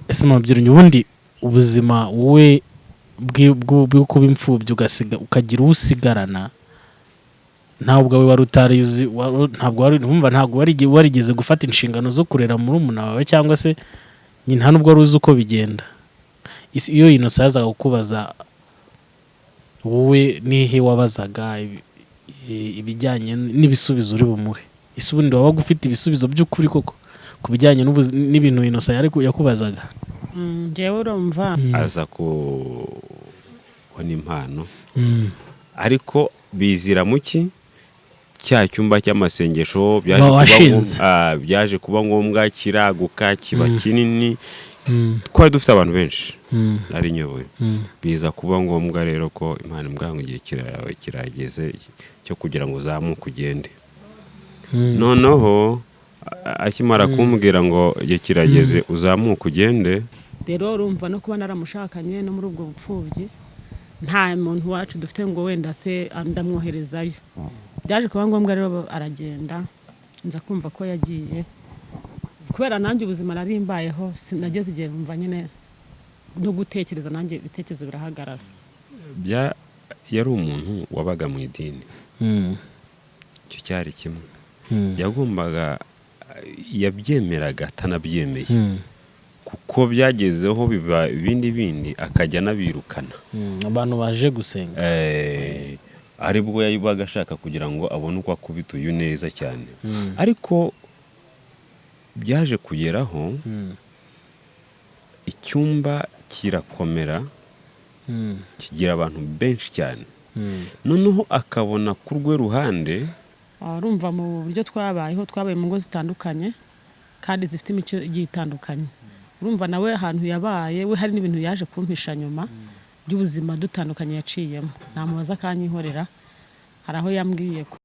ese mubyirinyo ubundi ubuzima wowe bwo kuba imfubyi ukagira usigarana ntabwo we wari utarizi ntabwo warigeze gufata inshingano zo kurera murumuna wawe cyangwa se nyine nta nubwo ruzi uko bigenda iyo Innocent yazaga kukubaza wowe nihe wabazaga ibijyanye n'ibisubizo uri bumuhe ese ubundi wabaga ufite ibisubizo by'ukuri koko ku bijyanye n'ibintu Innocent yakubazaga njyewe urumva aza kubona impano ariko bizira muki cya cyumba cy'amasengesho byaje kuba ngombwa kiraguka kiba kinini twari dufite abantu benshi ari nyoboye biza kuba ngombwa rero ko impano mbwangu igihe kirageze cyo kugira ngo uzamuke ugende noneho akimara kumbwira ngo igihe kirageze uzamuke ugende rero urumva no kuba naramushakanye no muri ubwo bupfubyi nta muntu wacu dufite ngo wenda se ndamwoherezayo byaje kuba ngombwa rero aragenda nza kumva ko yagiye kubera nanjye ubuzima narimbayeho sinageze igihe mva nyine no gutekereza nanjye ibitekerezo birahagarara yari umuntu wabaga mu idini icyo cyari kimwe yagombaga yabyemeraga atanabyemeye kuko byagezeho biba ibindi akajya nabirukana abantu baje gusenga aribwo yabaga ashaka kugira ngo abone uko akubita uyu neza cyane ariko byaje kugeraho icyumba kirakomera kigira abantu benshi cyane noneho akabona ku rwe ruhande urumva mu buryo twabaye mu ngo zitandukanye kandi zifite imico igiye itandukanye urumva nawe ahantu yabaye we hari n'ibintu yaje kumpisha nyuma by'ubuzima dutandukanye yaciyemo namubaza kanyihorera hari aho yambwiye ko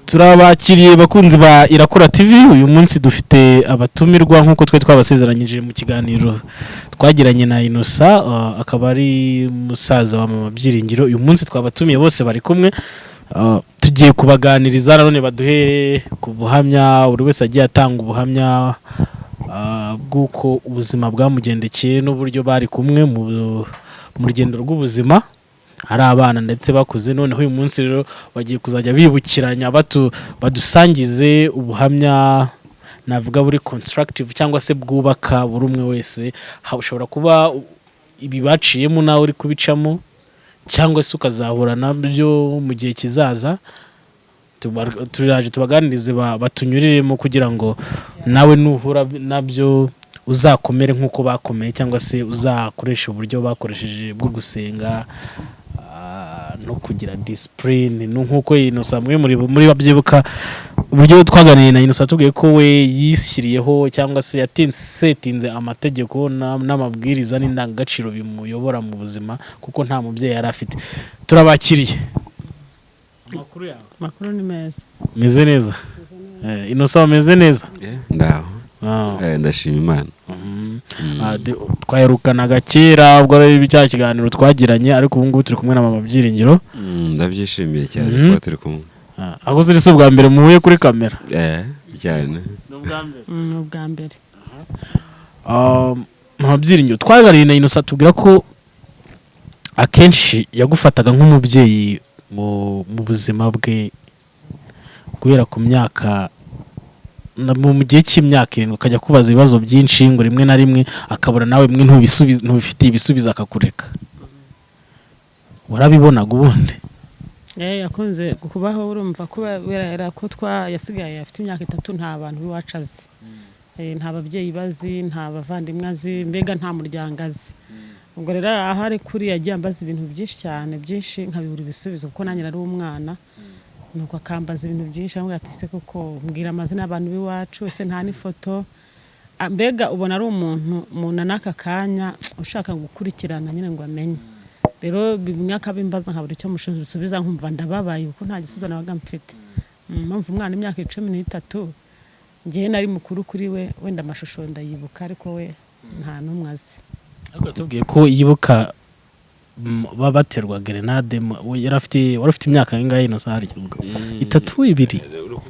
turabakiriye bakunzi ba Irakora TV uyu munsi dufite abatumirwa nkuko twe twabasezeranyije mu kiganiro twagiranye na Innocent akaba ari musaza wa mama byiringiro uyu munsi twabatumiye bose bari kumwe tugiye kubaganiriza none baduhe ku buhamya buri wese agiye atanga ubuhamya bw'uko ubuzima bwamugendekeye n'uburyo bari kumwe mu rugendo rw'ubuzima ari abana ndetse bakuze noneho uyu munsi rero bagiye kuzajya bibukiranya badusangize ubuhamya navuga buri constructive cyangwa se bwubaka buri umwe wese ushobora kuba ibi baciyemo nawe uri kubicamo cyangwa se ukazahura nabyo mu gihe kizaza turaje tubaganirize batunyuriremo kugira ngo nawe nuhura nabyo uzakomere nk'uko bakomeye cyangwa se uzakoresha uburyo bakoresheje bwo gusenga no kugira discipline nk'uko Innocent muri babyibuka uburyo twaganiriye na Innocent tubwiye ko we yishyiriyeho cyangwa se yatinze amategeko n'amabwiriza n'indangagaciro bimuyobora mu buzima kuko nta mubyeyi yari afite turabakiriye makuru ni meza meze neza Innocent ameze neza ndaho ndashima Imana twaherukanaga kera ubwo ari cya kiganiro twagiranye ariko ubu ngubu turi kumwe na mama byiringiro ndabyishimiye cyane kuba turi kumwe aho ziri si ubwa mbere muhuye kuri kamera cyane ni ubwa mbere mama byiringiro twaganiriye na Innocent tubwira ko akenshi yagufataga nk'umubyeyi mu buzima bwe guhera ku myaka mu gihe cy'imyaka 7 ukajya kubaza ibibazo byinshi ngo rimwe na rimwe akabura nawe mwe ntubifitiye ibisubizo akakureka warabibonaga ubundi yakunze kubaho urumva kubera ko yasigaye afite imyaka 3 nta bantu biwacaze nta babyeyi bazi nta bavandimwe azi mbega nta muryango azi ubwo rero ahari kuri yagiye ambaza ibintu byinshi cyane byinshi nkabibura ibisubizo kuko nanjye nari umwana nuko akambaza ibintu byinshi amwe ati se koko mbwira amazina y'abantu biwacu ese nta n'ifoto mbega ubona ari umuntu n'aka kanya ushaka gukurikirana nyine ngo amenye rero bimyaka bimbaza nkabura icyo musubiza nkumva ndababaye kuko nta gisubizo nabaga mfite mpamvu umwana imyaka 13 ngiye nari mukuru kuri we wenda amashusho ndayibuka ariko we nta numwe azi ariko tubwiye ko yibuka baterwa grenade wari ufite imyaka ingahe Innocent haryo 3 2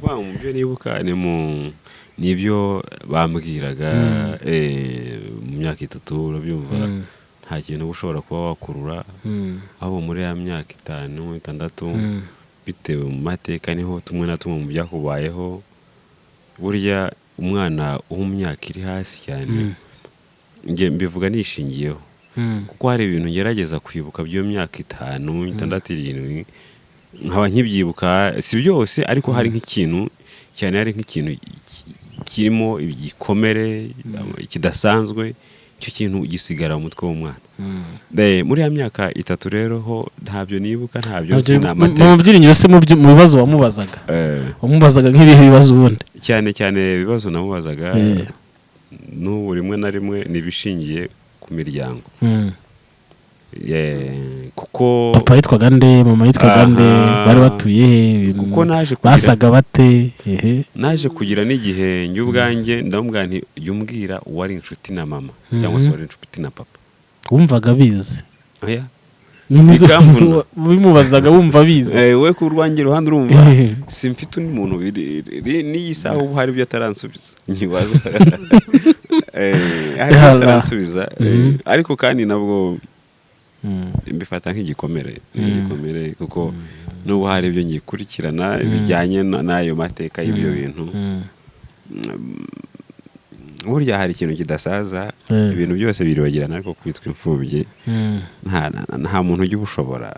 ukuvuga mu byo nibuka nibyo bambwiraga mu myaka 3 urabyumva nta kintu ushobora kuba wakurura abo muri ya myaka 5 6 bitewe mu mateka niho tumwe na tumwe mu byakubayeho burya umwana w'umyaka iri hasi cyane nge mbivuga nishingiyeho kuko hari ibintu ngerageza kwibuka byo myaka 5 6 7 nkaba nkibyibuka si byose ariko hari nk'ikintu cyane hari nk'ikintu kirimo igikomere kidasanzwe cyo kintu gisigara mu mutwe w'umwana muri ya myaka 3 rero ho ntabyo nibuka ntabyo sinamate mu byiringiro se mu bibazo wamubazaga nk'ibihe bibazo ubundi cyane ibibazo namubazaga n'ubu rimwe na rimwe nibishingiye ku miryango kuko papa yitwaga nde mama yitwaga nde bari batuye kuko naje kugira basaga bate naje kugira n'igihe njye ubwanjye ndamubwira nti yumbwira uwari inshuti na mama cyangwa se wari inshuti na papa wumvaga bize oya bimubazaga wumva bize we ku rwanjye ruhande urumva simfite undi muntu n'iyisaha ubu hari ibyo ataransubiza nyibaza hari ibyo ataransubiza ariko kandi nabwo mbifata nk'igikomere kuko n'ubu hari ibyo ngikurikirana bijyanye n'ayo mateka y'ibyo bintu burya hari ikintu kidasaza ibintu byose biribagirana ariko kwitwa imfubyi nta muntu ujya ubushobora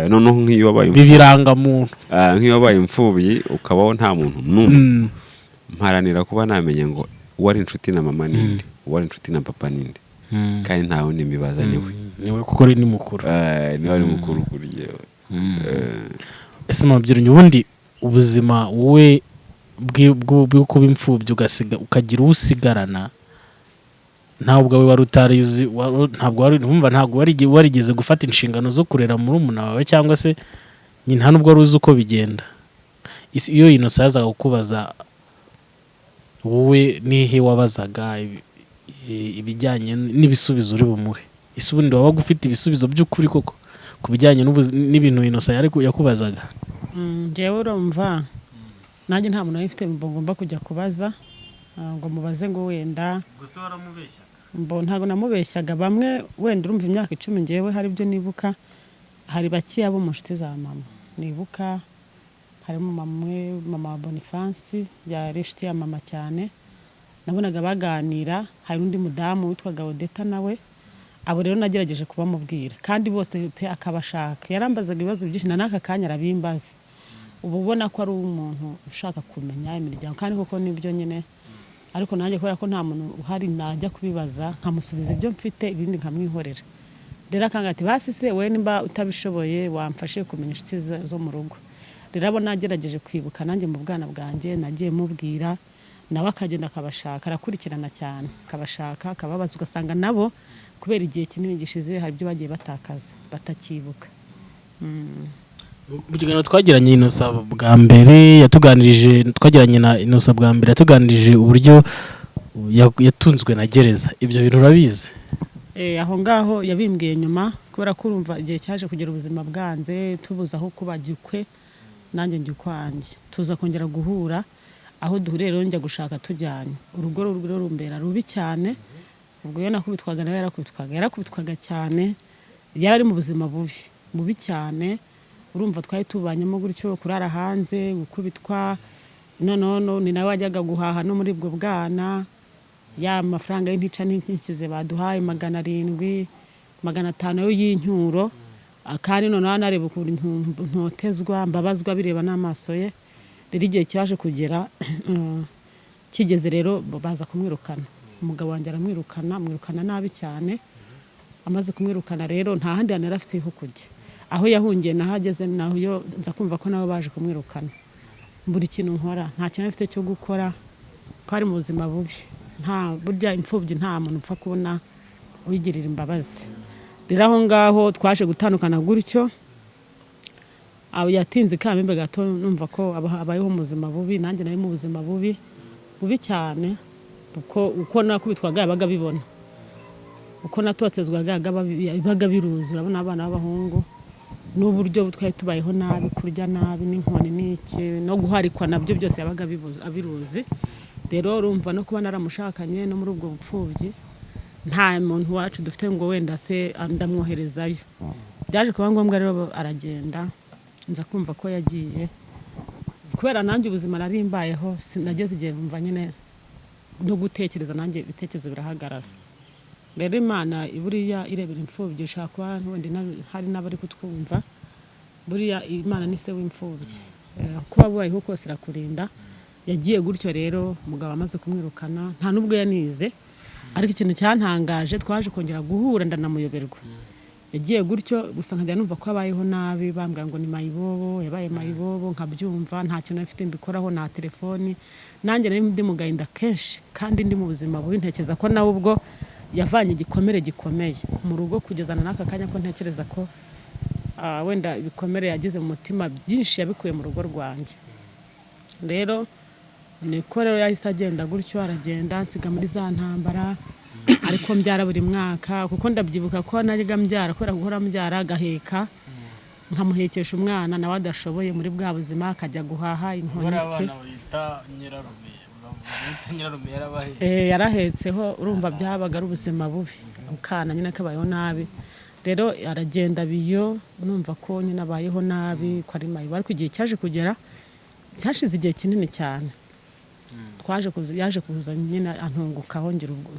noneho nk'iyo wabaye bibirangamuntu nk'iyo wabaye imfubyi ukabaho nta muntu n'umwe mparanira kuba namenya ngo uwari inshuti na mama ninde uwari inshuti na papa ninde kandi nta wundi mbibaza niwe kuko ni mukuru niwe ari mukuru kuri yewe ese mubyirinyo ubundi ubuzima wowe bwo kuba imfubyi ukagira usigarana ntabwo we wari utarizi ntabwo warigeze gufata inshingano zo kurera murumuna wawe cyangwa se nta nubwo wari uzi uko bigenda iyo Innocent yazaga kukubaza wowe nihe wabazaga ibijyanye n'ibisubizo uri bumuhe ese ubundi wabaga ufite ibisubizo by'ukuri koko ku bijyanye n'ibintu Innocent yakubazaga njyewe urumva nanjye nta muntu wifite ngomba kujya kubaza ngo mubaze ngo wenda gusa waramubeshyaga ntabwo namubeshyaga bamwe wenda urumva imyaka 10 njyewe hari ibyo nibuka hari bakiya bo mu nshuti za mama nibuka harimo mama wa Boniface yari inshuti ya mama cyane nabonaga baganira hari undi mudamu witwaga Odeta nawe abo rero nagerageje kubamubwira kandi bose pe akabashaka yarambazaga ibibazo byinshi n'aka kanya arabimbaza ubu ubona ko ari umuntu ushaka kumenya imiryango kandi koko nibyo nyine ariko nanjye kubera ko nta muntu uhari najya kubibaza nkamusubiza ibyo mfite ibindi nkamwihorera rero akanga ati basi se we nimba utabishoboye wamfashe kumenya inshuti zo mu rugo rero abo nagerageje kwibuka nanjye mu bwana bwanjye nagiye mubwira nawe akagenda akabashaka arakurikirana cyane akabashaka akababaza ugasanga nabo kubera igihe kinini gishize hari ibyo bagiye batakaza batakibuka mu kiganiro twagiranye Innocent bwa mbere twagiranye na Innocent bwa mbere yatuganirije uburyo yatunzwe na gereza ibyo bintu urabizi aho ngaho yabimbwiye nyuma kubera ko urumva igihe cyaje kugira ubuzima bwanze tubuza aho kubagikwe nanjye njye ukwanjye tuza kongera guhura aho duhuriye rero njya gushaka tujyanye urugo rumbera rubi cyane ubwo yo nakubitwaga nawe yarakubitwaga cyane yari ari mu buzima bubi cyane urumva twari tubanyemo gutyo kurara hanze gukubitwa none ni nawe wajyaga guhaha no muri bwo bwana ya mafaranga y'intica n'inkikize baduhaye 700 500 yo y'incyuro kandi none nareba ukuntu ntotezwa mbabazwa bireba n'amaso ye rero igihe cyaje kugera kigeze rero baza kumwirukana umugabo wanjye aramwirukana nabi cyane amaze kumwirukana rero nta handi hantu yarafite ho kujya aho yahungiye nahageze naho yo nza kumva ko nabo baje kumwirukana buri kintu nkora nta kintu afite cyo gukora kwari mu buzima bubi nta burya imfubyi nta muntu upfa kubona wigirira imbabazi rero aho ngaho twaje gutandukana gutyo abo yatinze kamembe gato numva ko abayeho mu buzima bubi nanjye nari mu buzima bubi cyane uko nakubitwaga yabaga bibona uko natotezwaga yabaga biruzi urabona abana b'abahungu n'uburyo twari tubayeho nabi, kurya nabi n'inkoni n'iki no guharikwa nabyo byose yabaga abiruzi. Rero urumva no kuba naramushakanye no muri ubwo bupfubyi nta muntu wacu dufite ngo wenda se ndamwoherezayo. Byaje kuba ngombwa rero aragenda, nza kumva ko yagiye kubera nanjye ubuzima nari mbayeho, sinageze igihe mva nyine no gutekereza nanjye ibitekerezo birahagarara. Rero Imana buriya irebera imfubyi, ishaka kuba wenda hari n'abari kutwumva, buriya Imana ni se w'imfubyi, kuba bubayeho kose irakurinda. Yagiye gutyo rero umugabo amaze kumwirukana, nta nubwo yanize, ariko ikintu cyantangaje twaje kongera guhura ndanamuyoberwa. Yagiye gutyo gusa nkajya numva ko abayeho nabi, bambwira ngo ni mayibobo, yabaye mayibobo, nkabyumva nta kintu afite mbikoraho, nta telefoni. Nanjye nari ndi mu gahinda kenshi kandi ndi mu buzima bubi, ntekereza ko nawe ubwo yavanye igikomere gikomeye mu rugo kugezana n'aka kanya, ko ntekereza ko wenda ibikomere yagize mu mutima byinshi yabikuye mu rugo rwanjye. Rero niko rero yahise agenda gutyo, aragenda nsiga muri za ntambara, ariko mbyara buri mwaka kuko ndabyibuka ko najyaga mbyara kubera guhora mbyara agaheka, nkamuhekesha umwana nawe adashoboye muri bwa buzima, akajya guhaha inkoniki. Yarahetseho, urumva byabaga ari ubuzima bubi, ukana nyine kabayeho nabi. Rero aragenda biyo, numva ko nyine abayeho nabi, ko ari mayibo. Ariko igihe cyaje kugera, cyashize igihe kinini cyane, yaje kuza nyine antungukaho, ngira ubwo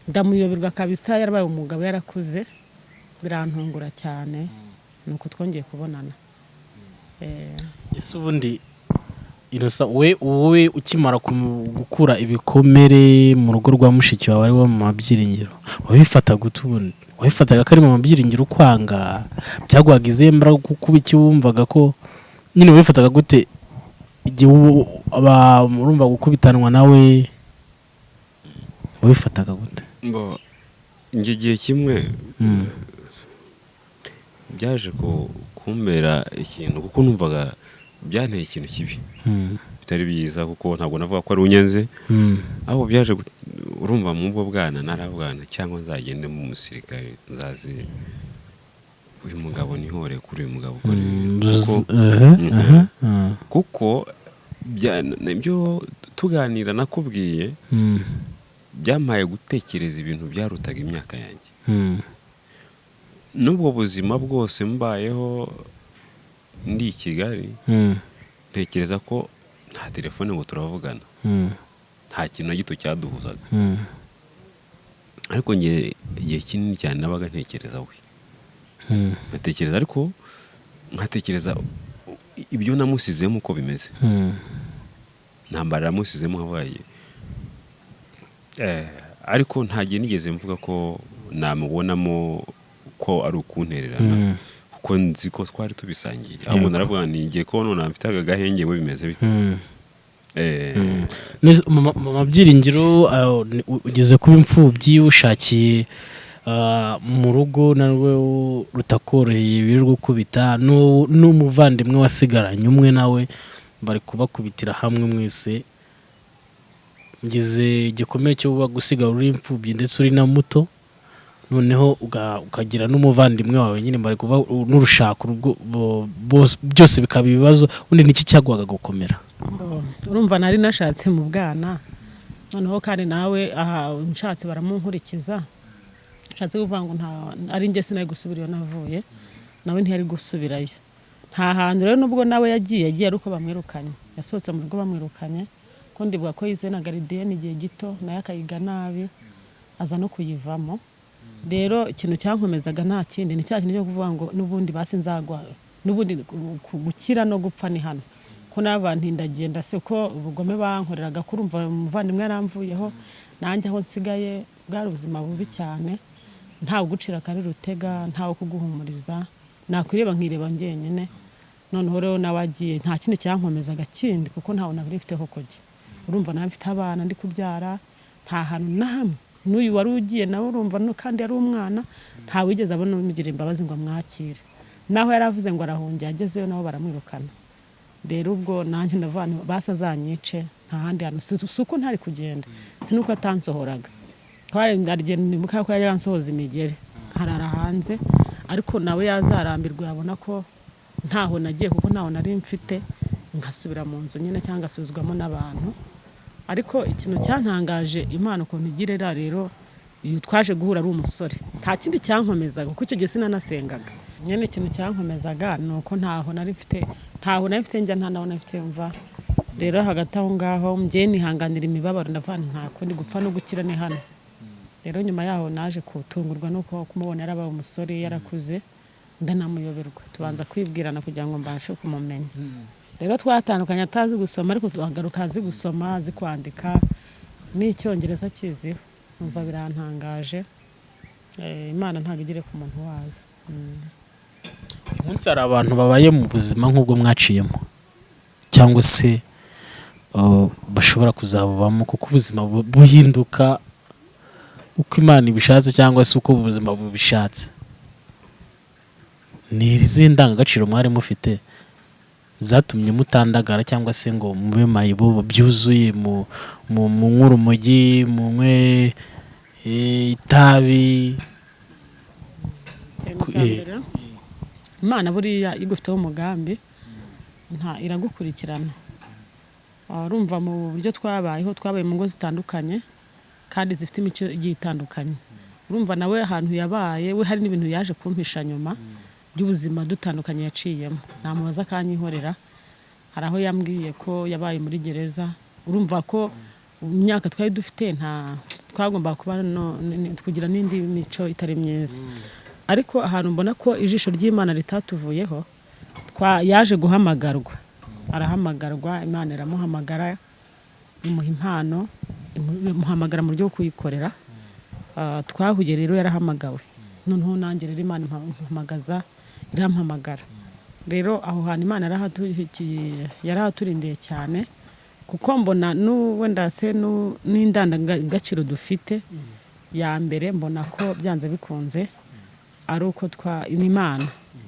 ndamuyoberwa kabisa. Yarabaye umugabo, yarakuze, birantungura cyane, nuko twongeye kubonana. Ese ubundi Innocent, wowe ukimara gukura ibikomere mu rugo rwa mushiki wawe ari wo mu byiringiro, wabifataga utubundi? Wabifataga ko ari mu byiringiro ukwanga? Byagwaga izembara kuko iki wumvaga ko nyine wabifataga gute igihe urumva gukubitanwa nawe? Wabifataga gute? Njye igihe kimwe byaje kumbera ikintu, kuko numvaga byanteye ikintu kibi bitari byiza, kuko ntabwo navuga ko ari unyenze. Aho byaje urumva mu bwo bwana narabwana, cyangwa nzagende mu musirikare, nzaze uyu mugabo nihore kuri uyu mugabo kuko byo tuganira nakubwiye byamaye gutekereza ibintu byarutaga imyaka yanjye. N'ubwo buzima bwose mbayeho ndi i Kigali, ntekereza ko nta telefone ngo turavugana, nta kintu na gito cyaduhuzaga. Ariko ngiye igihe kinini cyane nabaga ntekereza we, nkatekereza, ariko nkatekereza ibyo namusizemo uko bimeze, ntambara namusizemo habaye. Ariko ntagiye nigeze mvuga ko namubonamo ko ari ukuntererana, kuko nzi ko twari tubisangiye. Ahubwo naravuga ngiye ko none mfitaga agahenge we bimeze bite. Mu byiringiro ugeze kuba imfubyi, ushakiye mu rugo nawe rutakoroheye, birirwa gukubita n'umuvandimwe wasigaranye umwe nawe bari kubakubitira hamwe, mwese mugeze igikomeye cyo gusigara uri imfubyi ndetse uri na muto, noneho ukagira n'umuvandimwe wawe nyine bari kuba n'urushako, byose bikaba ibibazo. Undi niki cyagwaga gukomera? Urumva nari nashatse mu bwana, noneho kandi nawe nshatse baramunkurikiza, nshatse kuvuga ngo ari njye sinari gusubira iyo navuye, nawe ntiyari gusubirayo. Nta hantu rero nubwo nawe yagiye ari uko bamwirukanye, yasohotse mu rugo bamwirukanye, ko ndibuka ko yize na garidiyeni igihe gito, nayo akayiga nabi, aza no kuyivamo. Rero ikintu cyankomezaga nta kindi, ni cya kintu cyo kuvuga ngo n'ubundi basi nzagwa, n'ubundi gukira no gupfa ni hano, ko n'abantu ndagenda se ko ubugome bankoreraga, kurumva umuvandimwe yaramvuyeho, nanjye aho nsigaye bwari ubuzima bubi cyane, ntawe gucira kari rutega, ntawe kuguhumuriza, nakwireba nkireba njyenyine. Noneho rero nawagiye, nta kindi cyankomezaga kindi, kuko ntawe nabiri mfiteho kujya. Urumva nawe mfite abana ndi kubyara, nta hantu na hamwe. N'uyu wari ugiye nawe urumva kandi yari umwana, nta wigeze abona umugira imbabazi ngo amwakire. Naho yaravuze ngo arahungiye, agezeyo nabo baramwirukana. Rero ubwo nanjye ndavana basazanyice, nta handi hantu, suko ntari kugenda, sinuko atansohoraga. Twari ndarigenda nimuka ko yansohoza imigere, harara hanze, ariko nawe yazarambirwa yabona ko ntaho nagiye kuko ntaho nari mfite ngasubira mu nzu nyine cyangwa asubizwamo n'abantu. Ariko ikintu cyantangaje Imana ukuntu igirera rero iyo twaje guhura ari umusore nta kindi cyankomezaga kuko icyo gihe sinanasengaga. Nyine ikintu cyankomezaga ni uko ntaho nari mfite njya nta naho nafite mva. Rero hagati aho ngaho mgiye nihanganira imibabaro ndavana nta kundi gupfa no gukira ni hano. Rero nyuma yaho naje kutungurwa nuko kumubona yarabaye umusore yarakuze ndanamuyoberwa tubanza kwibwirana kugira ngo mbashe kumumenya. Rero twatandukanye atazi gusoma ariko tuhagaruka azi gusoma azi kwandika n'icyongereza kiziho. Umva birantangaje. Imana ntabwo igire ku muntu wayo. Uyu munsi hari abantu babaye mu buzima nk'ubwo mwaciyemo cyangwa se bashobora kuzabubamo kuko ubuzima buhinduka uko Imana ibishatse cyangwa se uko ubuzima bubishatse. Ni izihe ndangagaciro mwari mufite zatumye mutandagara cyangwa se ngo mube mayibo byuzuye mu nk'urumogi munywe itabi? Imana buriya igufiteho umugambi iragukurikirana. Urumva mu buryo twabaye mu ngo zitandukanye kandi zifite imico igiye itandukanye. Urumva nawe ahantu yabaye we hari n'ibintu yaje kumpisha nyuma by'ubuzima dutandukanye yaciyemo. Namubaza kanyihorera. Hari aho yambwiye ko yabaye muri gereza. Urumva ko imyaka twari dufite twagomba kugira n'indi mico itari myiza. Ariko ahantu mbona ko ijisho ry'Imana ritatuvuyeho yaje guhamagarwa. Arahamagarwa, Imana iramuhamagara imuha impano imuhamagara mu buryo bwo kuyikorera. Twahuye rero yarahamagawe. Noneho nanjye rero Imana impahamagaza irampamagara. Rero aho hantu Imana yarahaturindiye cyane kuko mbona wenda se n'indangagaciro dufite ya mbere mbona ko byanze bikunze ari uko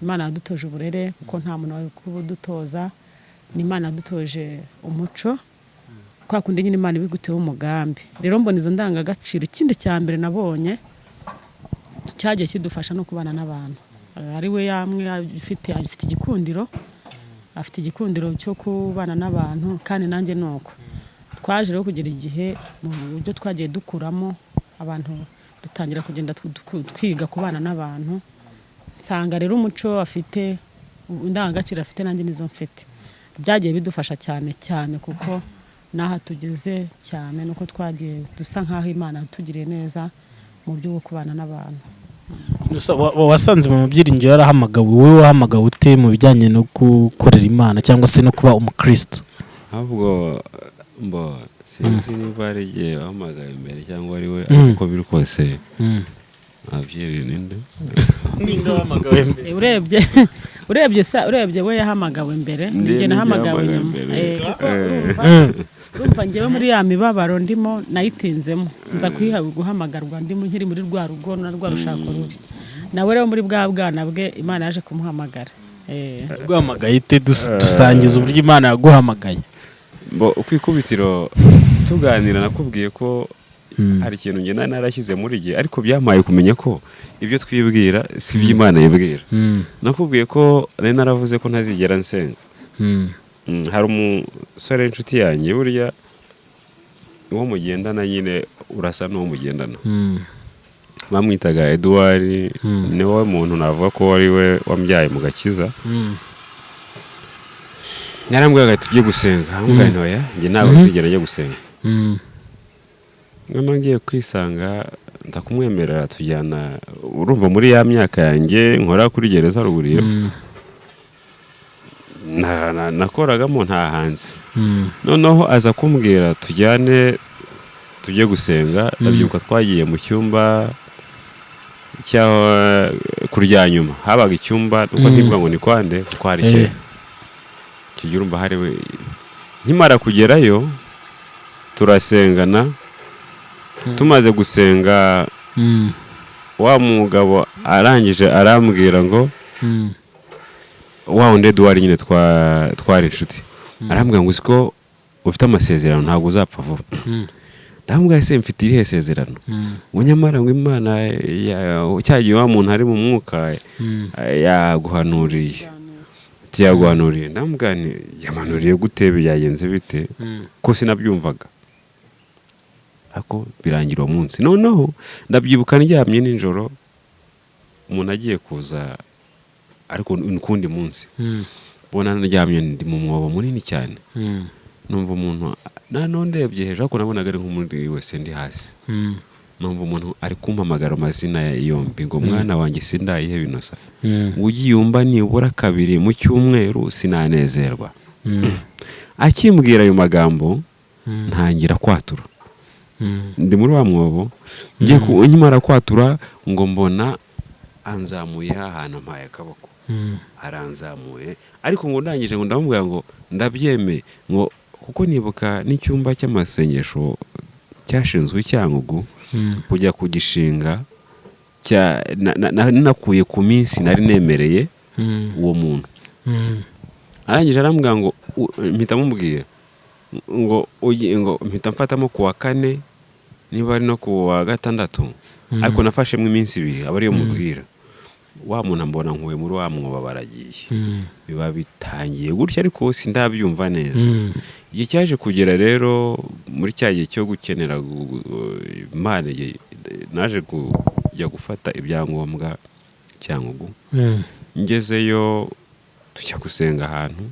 Imana yadutoje uburere kuko nta muntu wari kubudutoza. Imana yadutoje umuco kwa kundi nyine Imana ibiguteho umugambi. Rero mbona izo ndangagaciro ikindi cya mbere nabonye cyagiye kidufasha no kubana n'abantu. Ari we yamwe afite igikundiro cyo kubana n'abantu kandi nanjye nuko twaje rero kugira igihe mu buryo twagiye dukuramo abantu dutangira kugenda twiga kubana n'abantu. Nsanga rero umuco afite indangagaciro afite nanjye nizo mfite. Byagiye bidufasha cyane cyane kuko naha tugeze cyane nuko twagiye dusa nkaho Imana yatugiriye neza mu buryo bwo kubana n'abantu. Wasanze mu byiringiro yarahamagawe, wowe wahamagawe ute mu bijyanye no gukorera Imana cyangwa se no kuba umukristo? Ahubwo sinzi niba ari igihe wahamagaye imbere cyangwa ari we ariko biri kose ninde wahamagawe imbere? Urebye we yahamagawe imbere njye nahamagawe nyuma. Urumva njyewe muri ya mibabaro ndimo nayitinzemo nza guhamagarwa ndimo nkiri muri rwa rugo na rwa rushako rubi. Nawe rero muri bwa bwana bwe Imana yaje kumuhamagara. Guhamagaye ite dusangiza uburyo Imana yaguhamagaye? Ukwikubitiro tuganira nakubwiye ko hari ikintu njye narashyize muri gihe ariko byamaye kumenya ko ibyo twibwira si by'Imana yibwira. Nakubwiye ko naravuze ko ntazigera nsenga. Hari umusore inshuti yanjye burya uwo mugendana nyine urasa n'uwo mugendana. Bamwitaga Edouard, ni wowe muntu navuga ko ari we wambyaye mu gakiza. Narambwira ati tujye gusenga. Ambwira ntoya njye ntabwo nzigera njya gusenga. Noneho ngiye kwisanga nza kumwemerera tujyana. Urumva muri ya myaka yanjye nkora kuri gereza ruguriyo nakoragamo nta hanze. Noneho aza kumbwira tujyane tujye gusenga. Ndabyuka twagiye mu cyumba kurya nyuma. Habaga icyumba uko ndibuka ngo ni kwande twari cye kigira urumva hari we. Nkimara kugerayo turasengana. Tumaze gusenga wa mugabo arangije arambwira ngo wa undi Edouard nyine twari inshuti. Arambwira ngo uziko ufite amasezerano ntabwo uzapfa vuba. ndamubwira se mfite irihe sezerano ngo nyamara ngo Imana cyagiye wa muntu ari mu mwuka yaguhanuriye ndamubwira nti yamanuriye gute byagenze bite ko sinabyumvaga ako birangira uwo munsi. Noneho ndabyibuka ndyamye nijoro umuntu agiye kuza ariko ukundi munsi bona ndyamye ndi mu mwobo munini cyane numva umuntu ndebye hejuru ariko nabonaga ari nk'umundi wese ndi hasi numva umuntu ari kumpamagara amazina yombi ngo mwana wanjye sindayihe binosa ugiyumva nibura kabiri mu cyumweru sinanezerwa. Akimbwira ayo magambo ntangira kwatura ndi muri wa mwobo ngiye kunyimara kwatura ngo mbona anzamuye ahantu mpaye akaboko aranzamuye ariko ngo ndangije ngo ndamubwira ngo ndabyeme ngo kuko nibuka n'icyumba cy'amasengesho cyashinzwe icyangugu kujya kugishinga nakuye ku minsi nari nemereye uwo muntu. Arangije arambwira ngo mpita mubwira ngo mpita mfatamo ku wa 4 niba ari no ku wa 6 ariko nafashemo iminsi 2 aba ariyo mubwira wa muntu mbona nkuwe muri wa mwoba baragiye biba bitangiye gutya ariko sindabyumva neza. Igihe cyaje kugera rero muri cyagiye cyo gukenera Imana naje kujya gufata ibyangombwa cyangugu ngezeyo tujya gusenga ahantu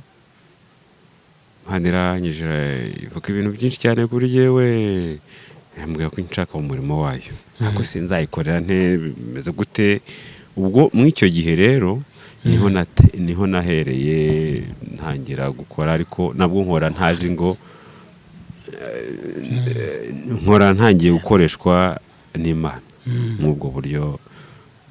haniranyije ivuga ibintu byinshi cyane kuri yewe yambwira ko nshaka mu murimo wayo ariko sinzayikorera meze gute. Ubwo mw'icyo gihe rero niho nahereye ntangira gukora ariko nabwo nkora ntazi ngo nkora ntangiye gukoreshwa n'Imana nk'ubwo buryo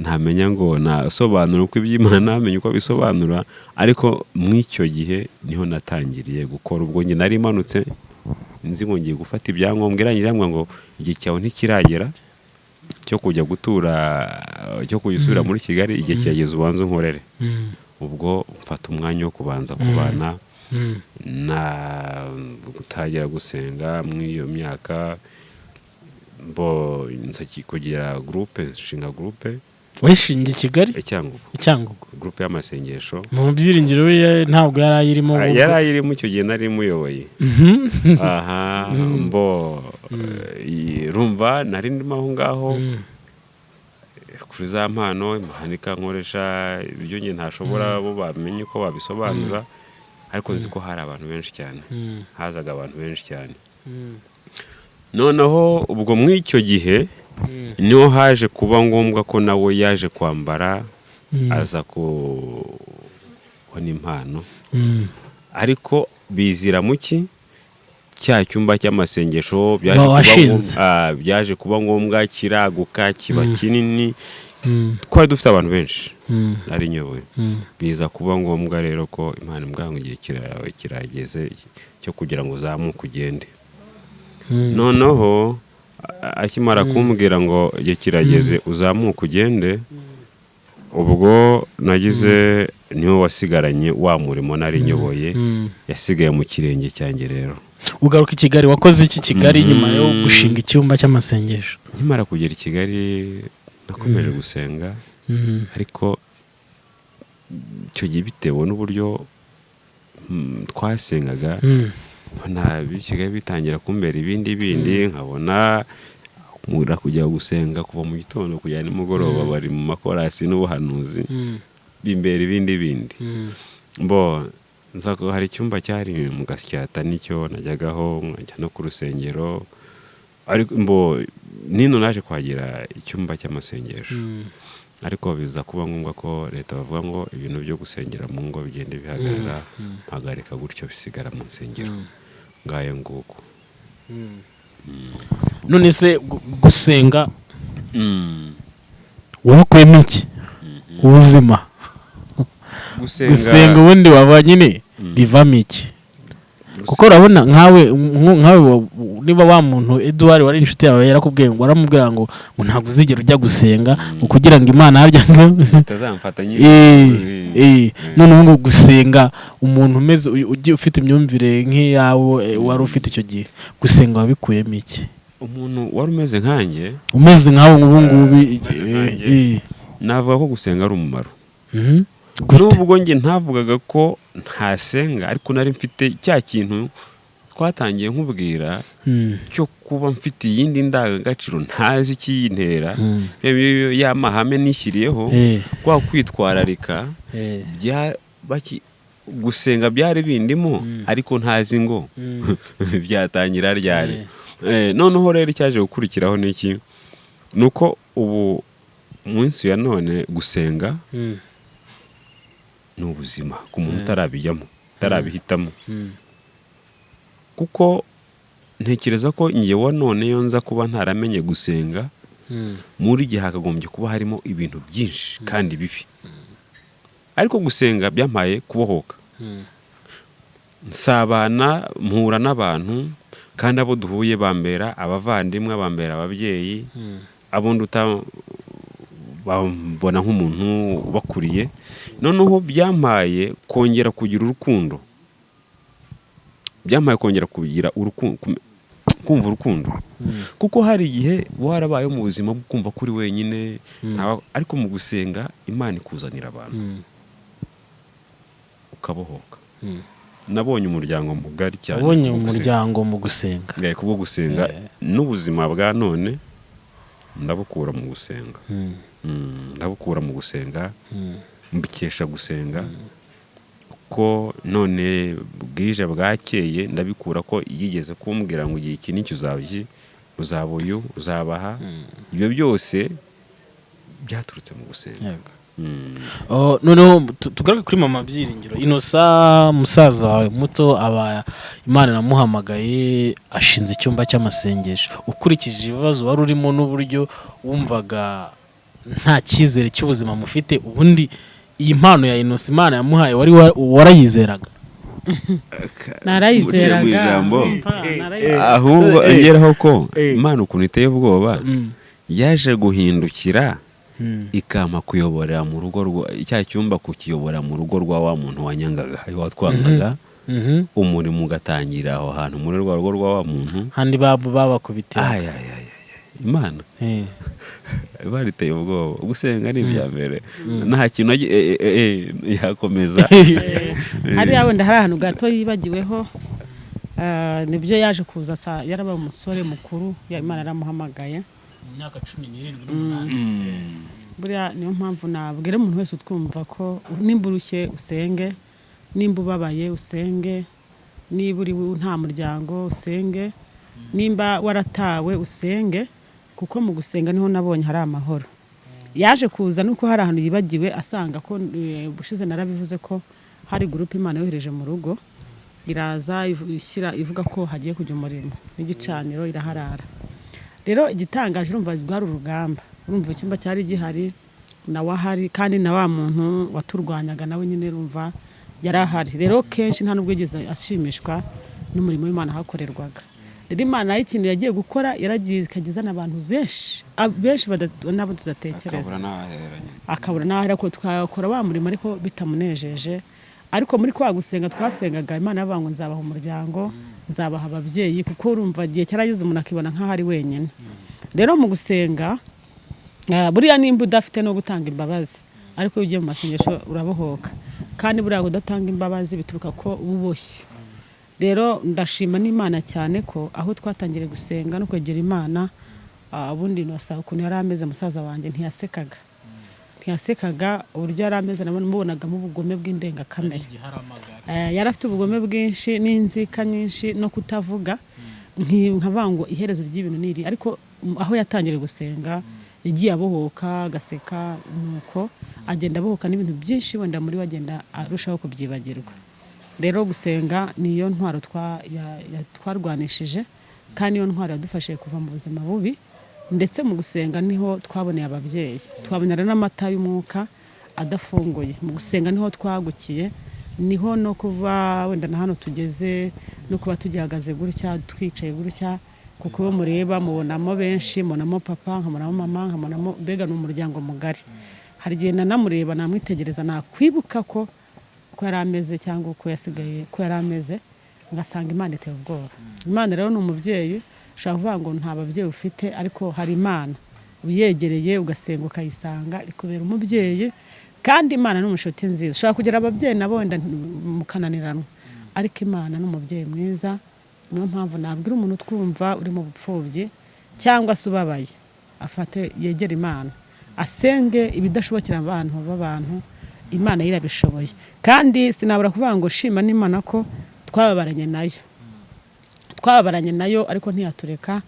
ntamenya ngo nasobanura uko iby'Imana menya uko bisobanura ariko mw'icyo gihe niho natangiriye gukora. Ubwo njye nari manutse nzi ngo ngiye gufata ibyangombwa irangirira ngo igihe cyawe ntikiragera cyo kujya gutura cyo kuyisubira muri Kigali igihe cyageze ubanza unkorere. Ubwo mfata umwanya wo kubanza kubana na gutagira gusenga mw'iyo myaka bo nsaki kugira nshinga groupe wishingiye Kigali icyangugu groupe y'amasengesho mu byiringiro ntabwo yarayirimo icyo gihe nari muyoboye aha mbo rumva nari ndimo aho ngaho kuri za mpano imahanika nkoresha ibyo nge ntashobora bo bamenye ko babisobanura ariko nzi ko hari abantu benshi cyane hazaga abantu benshi cyane. Noneho ubwo mw'icyo gihe niho haje kuba ngombwa ko nawe yaje kwambara aza kubona impano ariko bizira muki cya cyumba cy'amasengesho byaje kuba ngombwa kiraguka kiba kinini twari dufite abantu benshi ari nyoboye biza kuba ngombwa rero ko Imana imbwanga igihe kirageze cyo kugira ngo uzamuke ugende. Noneho akimara kumbwira ngo igihe kirageze uzamuke ugende ubwo nagize niho wasigaranye wa murimo nari nyoboye yasigaye mu kirenge cyanjye. Rero ugaruka i Kigali wakoze iki Kigali nyuma yo gushinga icyumba cy'amasengesho? Nkimara kugera i Kigali nakomeje gusenga ariko icyo gihe bitewe n'uburyo twasengaga mbona Kigali bitangira kumbera ibindi nkabona mura kujya gusenga kuva mu gitondo kujya nimugoroba bari mu makorasi n'ubuhanuzi bimbera ibindi mbo nzako hari icyumba cyari mu Gasyata nicyo najyagaho nkajya no ku rusengero ariko mbo nino naje kwagira icyumba cy'amasengesho ariko biza kuba ngombwa ko leta bavuga ngo ibintu byo gusengera mu ngo bigende bihagarara mpagarika gutyo bisigara mu nsengero ngaye nguko. None se gusenga wabukuyemo iki ubuzima gusenga ubundi waba nyine bivamo iki? Kuko urabona nkawe niba wa muntu Edouard wari inshuti yawe yarakubwiye ngo aramubwira ngo ntabwo uzigera ujya gusenga kugira ngo Imana harya itazamfata nyine none ngo gusenga umuntu umeze ufite imyumvire nk'iyawe wari ufite icyo gihe gusenga wabikuyemo iki? umuntu wari umeze nkanjye nkawe ubu ngubu navuga ko gusenga ari umumaro. Gute? Nubwo njye ntavugaga ko ntasenga, ariko nari mfite cya kintu twatangiye nkubwira cyo kuba mfite iyindi ndangagaciro ntazi ikiyintera, ya mahame nishyiriyeho kwa kwitwararika, gusenga byari bindimo ariko ntazi ngo byatangira ryari. Noneho rero icyaje gukurikiraho n'iki, nuko ubu munsi ya none gusenga ni ubuzima ku muntu utarabijyamo, utarabihitamo. Kuko ntekereza ko njyewe none yo nza kuba ntaramenye gusenga, muri gihe hakagombye kuba harimo ibintu byinshi kandi bibi. Ariko gusenga byampaye kubohoka, nsabana, mpura n'abantu, kandi abo duhuye bambera abavandimwe, bambera ababyeyi, abo nduta bambona nk'umuntu bakuriye. Noneho byampaye kongera kugira urukundo, byampaye kongera kugira kumva urukundo. Kuko hari igihe warabaye mu buzima bwo kumva kuri wenyine, ariko mu gusenga Imana ikuzanira abantu ukabohoka. Nabonye umuryango mugari cyane. Nabonye umuryango mu gusenga. Kubwo gusenga n'ubuzima bwa none ndabukura mu gusenga. Ndabukura mu gusenga, mbikesha gusenga. Ko none bwije bwakeye ndabikura ko yigeze kumbwira ngo igihe iki n'icyo uzaba uyu, uzabaha. Ibyo byose byaturutse mu gusenga. Noneho tugaruke kuri mama Byiringiro. Inosa musaza wawe muto aba Imana namuhamagaye ashinze icyumba cy'amasengesho. Ukurikije ibibazo wari urimo n'uburyo wumvaga nta cyizere cy'ubuzima mufite, ubundi iyi mpano ya Inosa Imana yamuhaye warayizeraga? Narayizeraga. Ahubwo ageraho ko Imana ukuntu iteye ubwoba, yaje guhindukira ikama kuyobora mu rugo cya cyumba, kukiyobora mu rugo rwa wa muntu wanyangaga, watwangaga. Umurimo ugatangira aho hantu muri rwa rugo rwa wa muntu, handi babakubitira. Imana bariteye ubwoba. Gusenga ni ibya mbere, nta kintu yakomeza. Hariya wenda hari ahantu gato yibagiweho, nibyo yaje kuza yarabaye umusore mukuru, Imana yaramuhamagaye mu myaka 17. Buriya niyo mpamvu nabwira umuntu wese utwumva ko nimba urushye usenge, nimba ubabaye usenge, niba uri nta muryango usenge, nimba waratawe usenge, kuko mu gusenga niho nabonye hari amahoro. Yaje kuza nuko hari ahantu yibagiwe, asanga ko bushize narabivuze ko hari groupe Imana yohereje mu rugo, iraza ivuga ko hagiye kujya umurimo n'igicaniro, iraharara. Rero igitangaje urumva rwari urugamba, urumva icyumba cyari gihari nawe ahari, kandi na wa muntu waturwanyaga nawe nyine urumva yarahari. Rero kenshi nta nubwo yigeze ashimishwa n'umurimo w'Imana hakorerwaga. Rero Imana y'ikintu yagiye gukora, yaragiye ikageza n'abantu benshi nabo tudatekereza, akabura n'ahera ko twakora wa murimo ariko bitamunejeje. Ariko muri kwa gusenga twasengaga, Imana yavuga ngo nzabaha umuryango, nzabaha ababyeyi, kuko urumva igihe cyaragize umuntu akibona nk'aho ari wenyine. Rero mu gusenga buriya nimba udafite no gutanga imbabazi, ariko iyo ugiye mu masengesho urabohoka. Kandi buriya udatanga imbabazi bituruka ko uboshye. Rero ndashima n'Imana cyane ko aho twatangiriye gusenga no kwegera Imana, ubundi Inosa ukuntu yari ameze musaza wanjye ntiyasekaga, uburyo yari ameze nabonagamo ubugome bw'indengakamere. Yari afite ubugome bwinshi n'inzika nyinshi no kutavuga, nkavuga ngo iherezo ry'ibintu niri. Ariko aho yatangiriye gusenga yagiye abohoka, agaseka, nuko agenda abohoka n'ibintu byinshi wenda muri we agenda arushaho kubyibagirwa. Rero gusenga niyo ntwaro twarwanishije, kandi niyo ntwaro yadufashije kuva mu buzima bubi. Ndetse mu gusenga niho twaboneye ababyeyi, twabonera n'amata y'umwuka adafunguye. Mu gusenga niho twagukiye, niho no kuba wenda na hano tugeze, no kuba tugihagaze gutya, twicaye gutya, kuko iyo mureba mubonamo benshi, mubonamo papa, nkabonamo mama, nkabonamo mbega ni umuryango mugari. Hari igihe namureba namwitegereza, nakwibuka ko yari ameze cyangwa uko yasigaye ko yari ameze, ngasanga Imana iteye ubwoba. Imana rero ni umubyeyi, ushaka kuvuga ngo nta babyeyi ufite ariko hari Imana uyegereye ugasenga ukayisanga ikubera umubyeyi kandi Imana ni umushuti nziza. Ushaka kugira ababyeyi nabo wenda mukananiranwa ariko Imana ni umubyeyi mwiza. Niyo mpamvu nabwira umuntu twumva uri mu bupfubyi cyangwa se ubabaye afate yegera Imana asenge ibidashobokera b'abantu Imana irabishoboye. Kandi sinabura kuvuga ngo shima n'Imana ko twababaranye nayo ariko ntiyatureka.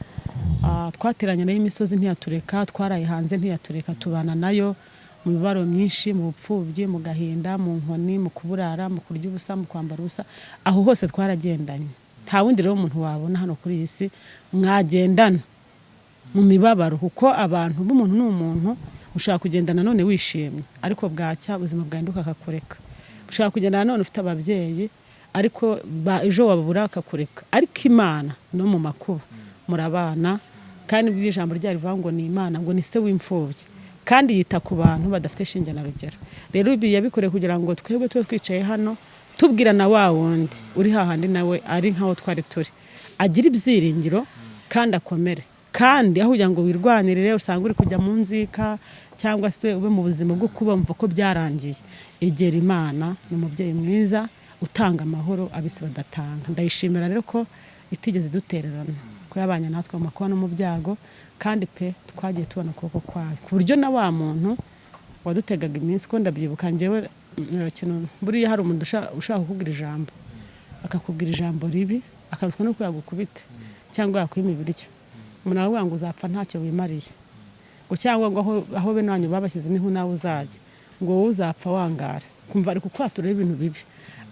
Twateranye nayo imisozi ntiyatureka, twaraye hanze ntiyatureka, tubana nayo mu bibaro myinshi, mu bupfubyi, mu gahinda, mu nkoni, mu kuburara, mu kurya ubusa, mu kwambara ubusa, aho hose twaragendanye. Nta wundi rero umuntu wabona hano kuri iyi si mwagendana mu mibabaro, kuko abantu b'umuntu n'umuntu ushaka kugendana none wishimye ariko bwacya ubuzima bwahinduka akakureka. Ushaka kugendana none ufite ababyeyi ariko ejo wababura akakureka. Ariko Imana no mu makuba murabana, kandi ijambo ryayo rivuga ngo ni Imana, ngo ni se w'imfubyi kandi yita ku bantu badafite shinge na rugero. Rero ibi yabikoreye kugira ngo twebwe tube twicaye hano tubwira na wa wundi uri hahandi nawe ari nkaho twari turi agira ibyiringiro kandi akomere. Kandi aho kugira ngo wirwanirire usanga uri kujya mu nzika cyangwa se ube mu buzima bwo kuba mva ko byarangiye, egera Imana. Ni umubyeyi mwiza utanga amahoro abisi badatanga. Ndayishimira rero ko itigeze dutererana, ko yabanye natwe mu makuba no mu byago, kandi pe twagiye tubona ukuboko kwayo ku buryo na wa muntu wadutegaga iminsi ko ndabyibuka njyewe kintu buriya hari umuntu ushaka kukubwira ijambo akakubwira ijambo ribi akarutwa no kuyagukubita cyangwa yakwima ibiryo, umuntu aravuga ngo uzapfa ntacyo wimariye, ngo cyangwa ngo aho bene wanyu babashyize niho nawe uzajya, ngo wowe uzapfa wangara, kumva ari kukwatura ibintu bibi.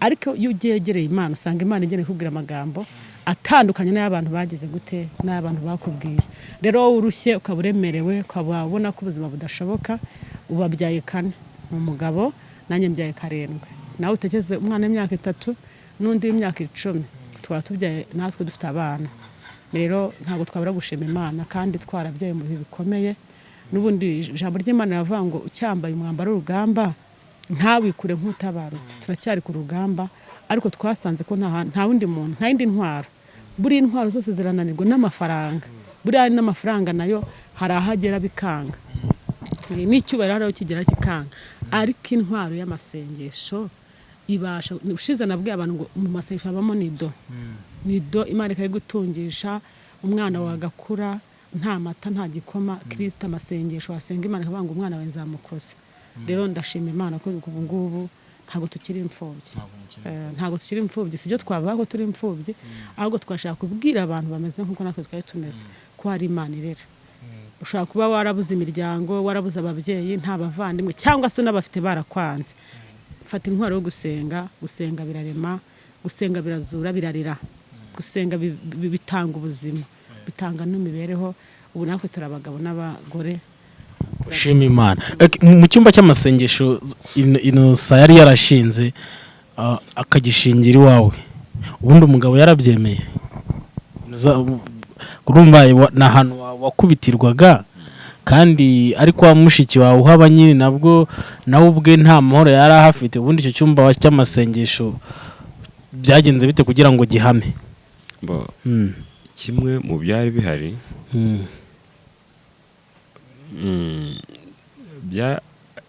Ariko iyo ugegereye Imana usanga Imana igene kubwira amagambo atandukanye n'abantu bagize gute n'abantu bakubwiye. Rero wowe urushye ukaburemerewe ukabona ko ubuzima budashoboka, ubabyaye 4 umugabo nanjye mbyaye 7, nawe utegeze umwana w'imyaka 3 n'undi w'imyaka 10, twaba tubyaye natwe dufite abana. Rero ntabwo twabura gushima Imana kandi twarabyaye mu bihe bikomeye. N'ubundi ijambo ry'Imana ravuga ngo ucyambaye umwambaro w'urugamba ntawikure nk'utabarutse. Turacyari ku rugamba ariko twasanze ko nta wundi muntu, nta yindi ntwaro. Buri intwaro zose zirananirwa n'amafaranga, buri ari n'amafaranga nayo hari ahagera bikanga, n'icyubahiro hariho kigera kikanga. Ariko intwaro y'amasengesho ibasha. Ushize nabwiye abantu ngo mu masengesho habamo nido Imana ikayigutungisha, umwana wagakura nta mata nta gikoma. Kristo amasengesho wasenga Imana ikavuga ngo umwana wawe nzamukoze. Rero ndashima Imana ko ubu ngubu ntabwo tukiri imfubyi, ntabwo tukiri imfubyi. Sibyo twavuga ko turi imfubyi, ahubwo twashaka kubwira abantu bameze nk'uko natwe twari tumeze ko hari Imana irera. Ushaka kuba warabuze imiryango, warabuze ababyeyi, nta bavandimwe cyangwa se n'abafite barakwanze, fata intwaro yo gusenga birarema, gusenga birazura, birarira, gusenga bitanga ubuzima, bitanga n'imibereho. Ubu natwe turi abagabo n'abagore. Shima Imana. Mu cyumba cy'amasengesho Inosa yari yarashinze akagishingira iwawe, ubundi umugabo yarabyemeye. Urumva na hano wakubitirwaga kandi ariko wa mushiki wawe uhaba nyine nabwo nawe ubwe nta mahoro yari ahafite. Ubundi icyo cyumba cy'amasengesho byagenze bite kugira ngo gihame? Kimwe mu byari bihari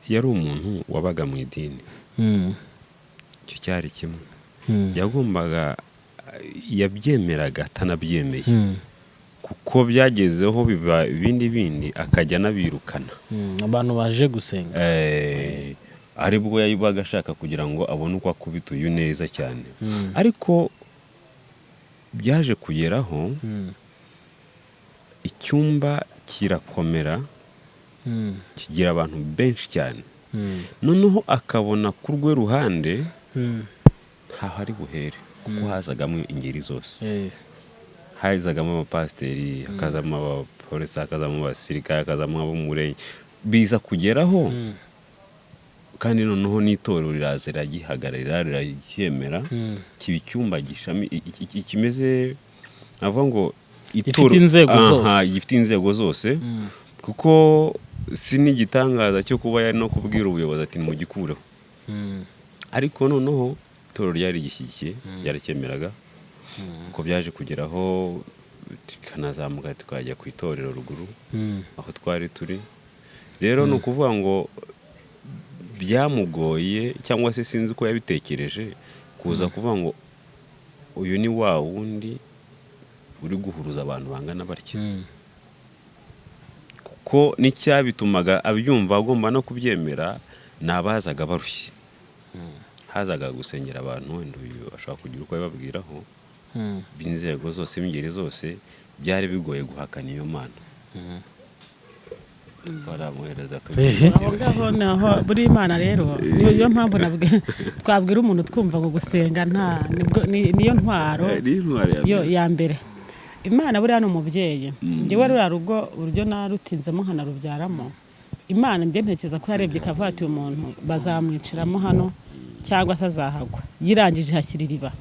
yari umuntu wabaga mu idini. Icyo cyari kimwe. Yagombaga yabyemeraga atanabyemeye, kuko byagezeho biba ibindi akajya nabirukana abantu baje gusenga. Aribwo yabaga ashaka kugira ngo abone uko akubita uyu neza cyane. Ariko byaje kugeraho icyumba kirakomera, kigira abantu benshi cyane. Noneho akabona ku rwe ruhande ntaho ari buhere, kuko hazagamo ingeri zose. Hazagamo abapasiteri, hakazamo abapolisi, hakazamo abasirikare, hakazamo abo mu murenge. Biza kugeraho kandi noneho n'itorero riraza riragihagararira, riracyemera, kiba icyumba gishami kimeze avuga ngo gifite inzego zose. Kuko si n'igitangaza cyo kuba yari no kubwira ubuyobozi ati nimugikureho. Ariko noneho itorero ryari gishyigikiye, ryaracyemeraga. Uko byaje kugeraho tukanazamuka tukajya ku itorero ruguru aho twari turi. Rero ni ukuvuga ngo byamugoye cyangwa se sinzi uko yabitekereje kuza kuvuga ngo uyu ni wa wundi uri guhuruza abantu bangana batya, kuko n'icyabitumaga abyumva agomba no kubyemera nabazaga barushye. Hazaga gusengera abantu, wenda uyu ashobora kugira uko ababwiraho b'inzego zose b'ingeri zose, byari bigoye guhakana iyo mana. Twaramuhereza aho naho buri Imana rero niyo mpamvu twabwira umuntu twumva ngo gusenga niyo ntwaro yo ya mbere. Imana buriya ni umubyeyi. Njyewe ruriya rugo uburyo narutinzemo nkanarubyaramo, Imana njye ntekereza ko yarebye ikavuga ati umuntu bazamwiciramo hano cyangwa se azahagwa. Yirangije hashyira iriba,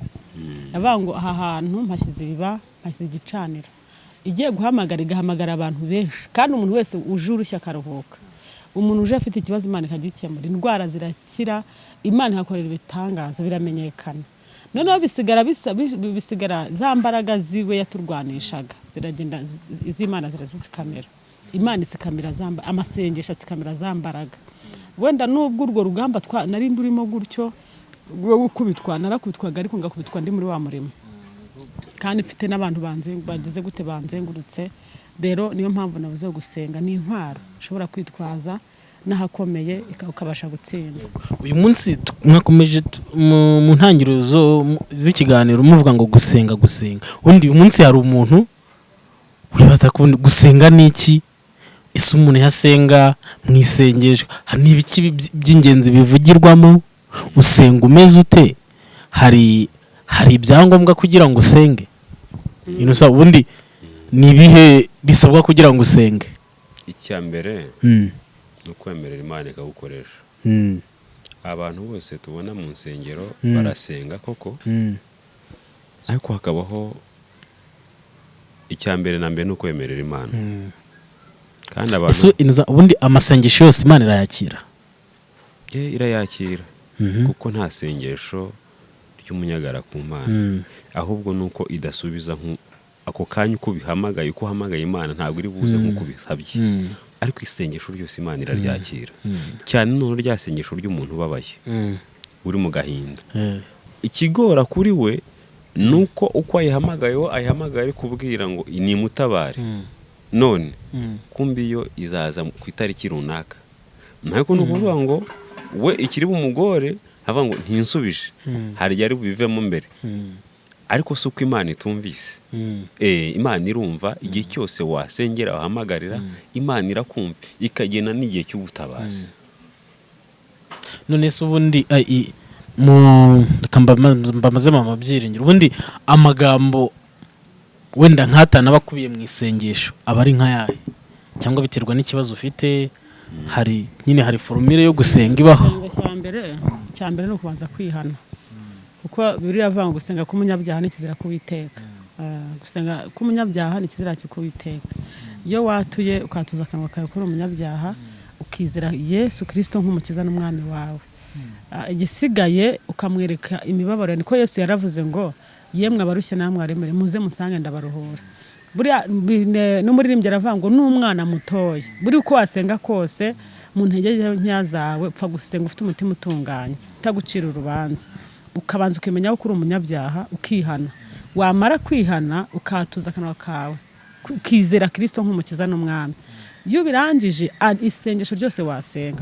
avuga ngo aha hantu mpashyize iriba, mpashyize igicaniro. Igiye guhamagara igahamagara abantu benshi, kandi umuntu wese uje urushya akaruhuka. Umuntu uje afite ikibazo Imana ikagikemura, indwara zirakira, Imana ihakorera ibitangaza biramenyekana. Noneho bisigara za mbaraga ziwe yaturwanishaga ziragenda iz'Imana zirazikamera. Imana itsikamira amasengesho atsikamira za mbaraga. Wenda nubwo urwo rugamba nari ndurimo gutyo rwo gukubitwa, narakubitwaga ariko ngakubitwa ndi muri wa murimo, kandi mfite n'abantu bageze gute banzengurutse. Rero niyo mpamvu navuze gusenga ni intwaro ushobora kwitwaza n'ahakomeye ukabasha gutsinda. Uyu munsi mwakomeje mu ntangiriro z'ikiganiro muvuga ngo gusenga. Undi uyu munsi hari umuntu uribaza gusenga n'iki? Ese umuntu yasenga mu isengesho hari ibiki by'ingenzi bivugirwamo? Usenga umeze ute? Hari ibyangombwa kugira ngo usenge? Ubundi ni ibihe bisabwa kugira ngo usenge? Icya mbere ni ukwemerera Imana ikagukoresha. Abantu bose tubona mu nsengero barasenga koko, ariko hakabaho icya mbere na mbere ni ukwemerera Imana. Kandi abantu ubundi amasengesho yose Imana irayakira? Irayakira, kuko nta sengesho ry'umunyagara ku Mana, ahubwo nuko idasubiza ako kanya uko bihamagaye, uko uhamagaye Imana ntabwo iri buze nk'uko bisabye. Ariko isengesho ryose Imana iraryakira, cyane none rya sengesho ry'umuntu ubabaye uri mu gahinda. Ikigora kuri we nuko uko ayihamagaye ari kubwira ngo ni mutabare, none kumbi yo izaza ku itariki runaka. Ntako no kuvuga ngo we ikiri bumugore hava ngo ntinsubije, hari yari bivemo mbere. Ariko suko Imana itumvise. Imana irumva igihe cyose wasengera wahamagarira, Imana irakumva ikagena n'igihe cy'ubutabazi. None se ubundi mbamaze mama byiringiro, ubundi amagambo wenda nkatana bakubiye mu isengesho aba ari nk'ayahe? Cyangwa biterwa n'ikibazo ufite? Hari formule yo gusenga ibaho? Cyambere no kubanza kwihana, kuko Bibiliya avuga ngo gusenga k'umunyabyaha n'ikizira k'Uwiteka. Gusenga k'umunyabyaha n'ikizira k'Uwiteka. Iyo watuye ukatuza akanwa kawe kuri umunyabyaha, ukizera Yesu Kristo nk'umukiza n'umwami wawe, igisigaye ukamwereka imibabaro. Niko Yesu yaravuze ngo yemwe abarushye namwe aremere muze musange ndabaruhura. Buriya n'umuririmbyi aravuga ngo n'umwana mutoya, buri uko wasenga kose mu ntege nyazawe upfa gusenga ufite umutima utunganye utagucira urubanza, ukabanza ukimenya ko uri umunyabyaha ukihana. Wamara kwihana ukatuza akanwa kawe ukizera Kristo nk'umukiza n'umwami. Iyo birangije isengesho ryose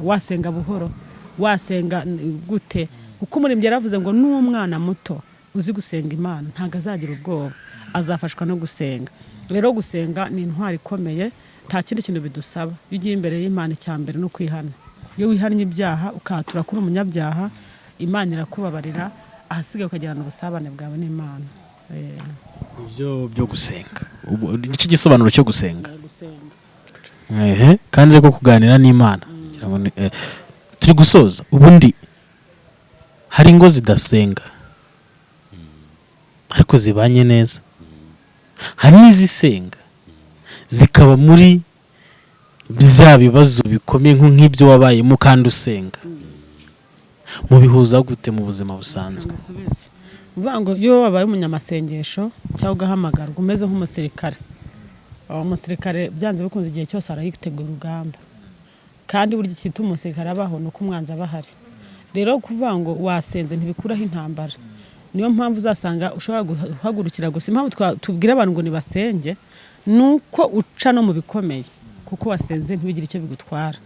wasenga buhoro, wasenga gute, kuko umuririmbyi yaravuze ngo n'umwana muto uzi gusenga Imana ntago azagira ubwoba, azafashwa no gusenga. Rero gusenga ni intwari ikomeye, nta kindi kintu bidusaba. Iyo ugiye imbere y'Imana cyambere no kwihana. Iyo wihannye ibyaha ukatura kuri umunyabyaha, Imana irakubabarira, ahasigaye ukagirana ubusabane bwawe n'Imana. Byo gusenga nicyo gisobanuro cyo gusenga. Kandi rero kuganira n'Imana turi gusoza. Ubundi hari ingo zidasenga ariko zibanye neza, hari n'izisenga zikaba muri bya bibazo bikomeye nk'ibyo wabayemo kandi usenga. Mubihuza gute mu buzima busanzwe? uvuga ngo iyo wabaye umunyamasengesho cyangwa ugahamagarwa umeze nk'umusirikare, umusirikare byanze bikunze igihe cyose arayitegura urugamba, kandi burya ikintu umusirikare abaho ni uko umwanzi aba ahari. Rero kuvuga ngo wasenze ntibikuraho intambara. Niyo mpamvu uzasanga ushobora guhagurukira gusa. Impamvu tubwira abantu ngo nibasenge nuko uca no mu bikomeye, kuko wasenze ntibigire icyo bigutwara.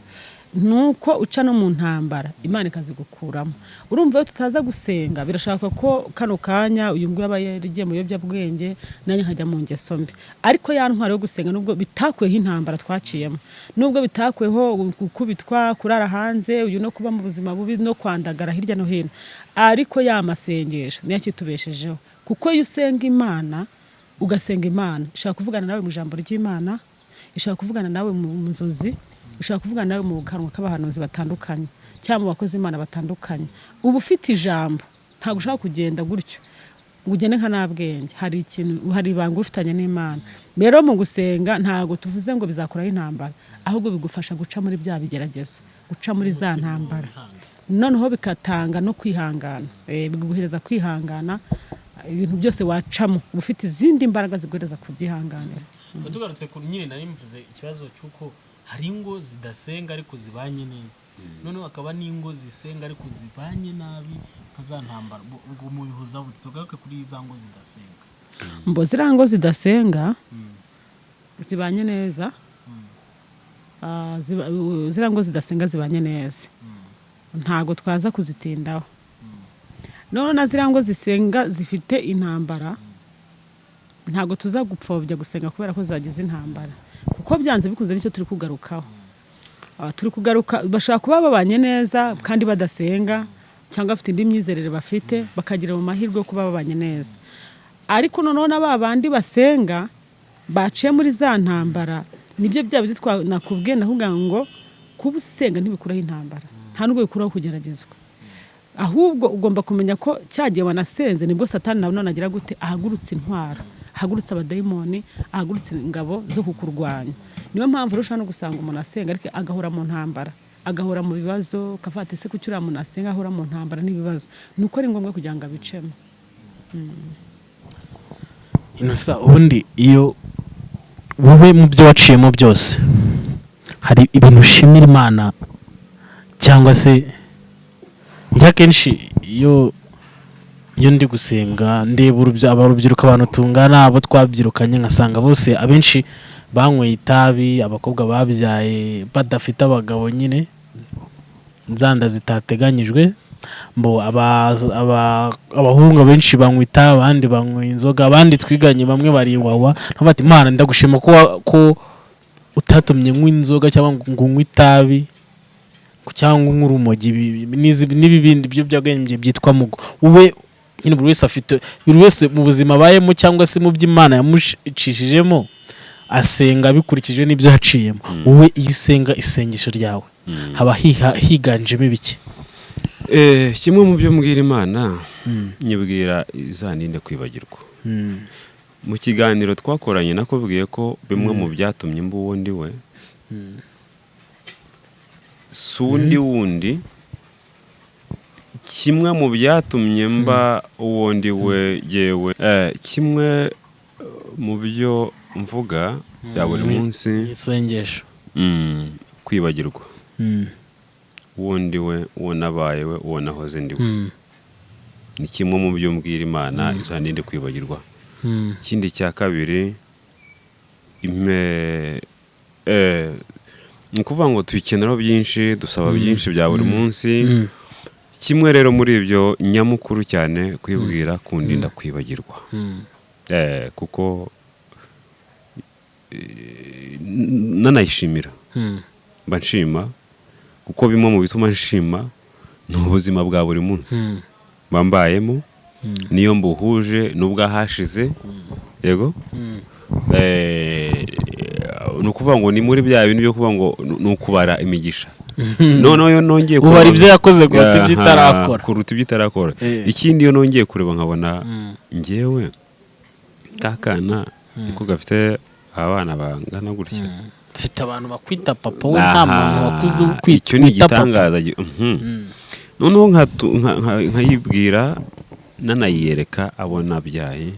Nuko uca no mu ntambara Imana ikazigukuramo. Urumva iyo tutaza gusenga birashaka ko kano kanya uyu nguyu aba yarigiye mu yobyabwenge nanjye nkajya mu ngeso mbi. Ariko ya ntwaro yo gusenga nubwo bitakweho intambara twaciyemo, nubwo bitakweho gukubitwa, kurara hanze, uyu no kuba mu buzima bubi no kwandagara hirya no hino, ariko ya masengesho niyo kitubeshejeho. Kuko iyo usenga Imana, ugasenga Imana ishaka kuvugana nawe mu ijambo ry'Imana, ishaka kuvugana nawe mu nzozi, ushaka kuvugana nawe mu kanwa k'abahanuzi batandukanye cyangwa mu bakozi Imana batandukanye. Uba ufite ijambo, ntabwo ushaka kugenda gutyo ngo ugende nka nabwenge. Hari ibanga ufitanye n'Imana. Rero mu gusenga ntabwo tuvuze ngo bizakuraho intambara, ahubwo bigufasha guca muri bya bigeragezo, guca muri za ntambara, noneho bikatanga no kwihangana, biguhereza kwihangana. Ibintu byose wacamo uba ufite izindi mbaraga ziguhereza kubyihanganira. Tugarutse ku nyine nari mvuze ikibazo cy'uko hari ingo zidasenga ariko zibanye neza, noneho akaba n'ingo zisenga ariko zibanye nabi nka ntambara. Ubwo mubihuza bute? Tugaruke kuri za ngo zidasenga. Mbo ziriya ngo zidasenga zibanye neza, ziriya ngo zidasenga zibanye neza, ntago twaza kuzitindaho. None na ziriya ngo zisenga zifite intambara, ntago tuza gupfobya gusenga kubera ko zagize intambara, kuko byanze bikunze nicyo turi kugarukaho. Turi kugaruka bashaka kuba babanye neza kandi badasenga, cyangwa bafite indi myizerere bafite, bakagira mu mahirwe yo kuba babanye neza. Ariko noneho n'abandi basenga baciye muri za ntambara, nibyo byabyo nakubwiye ndavuga ngo kuba usenga ntibikuraho intambara, nta nubwo bikuraho kugeragezwa. Ahubwo ugomba kumenya ko cyagiye wanasenze nibwo Satani nawe none agira gute, ahagurutse intwaro, ahagurutse abadayimoni, ahagurutse ingabo zo kukurwanya. Niyo mpamvu rusha no gusanga umuntu asenga ariko agahora mu ntambara, agahora mu bibazo, kafate se kucyura umuntu asenga ahora mu ntambara n'ibibazo, nuko ari ngombwa kugira ngo abicemo. Inosa, ubundi iyo wowe mu byo waciyemo byose hari ibintu ushimira Imana, cyangwa se njya kenshi iyo ndi gusenga ndeba urubyiruko abantu tungana, abo twabyirukanye nkasanga bose abenshi banyweye itabi, abakobwa babyaye badafite abagabo, nyine nzanda zitateganyijwe. Mbo abahungu benshi banywa itabi, abandi banywa inzoga, abandi twiganye bamwe bariwawa. Ntubati Imana ndagushima ko utatumye nywa inzoga cyangwa ngo nywe itabi cyangwa nk'urumogi n'ibibindi byo byagenge byitwa mugo. Ube nyine buri wese mu buzima abayemo cyangwa se mu by'Imana yamucishijemo asenga bikurikije n'ibyo yaciyemo. Wowe iyo usenga isengesho ryawe haba higanjemo ibiki? Kimwe mu byo mbwira Imana nyibwira izaninde kwibagirwa. Mu kiganiro twakoranye nakubwiye ko bimwe mu byatumye mba uwo ndi we sundi wundi, kimwe mu byatumye mba uwo ndi we yewe, kimwe mu byo mvuga bya buri munsi isengesho, kwibagirwa uwo ndi we, uwo nabaye we, uwo nahoze ndi we, ni kimwe mu byo mbwira Imana izaninde kwibagirwa. Ikindi cya kabiri, ni ukuvuga ngo tubikeneraho byinshi, dusaba byinshi bya buri munsi. Kimwe rero muri ibyo nyamukuru cyane kwibwira kundinda kwibagirwa, kuko nanayishimira, mba nshima, kuko bimwe mu bituma nshima ni ubuzima bwa buri munsi bambayemo, niyo mbuhuje n'ubwo ahashize. Yego, ni ukuvuga ngo ni muri bya bintu byo kuvuga ngo ni ukubara imigisha. Noneho nongeye kubara ibyo yakoze kuruta ibyo itarakora. Ikindi iyo nongeye kureba nkabona ngewe kakana niko gafite abana bangana gutya, dufite abantu bakwita papa, we nta muntu wakuze icyo ni igitangaza. Noneho nkayibwira nanayereka abo nabyaye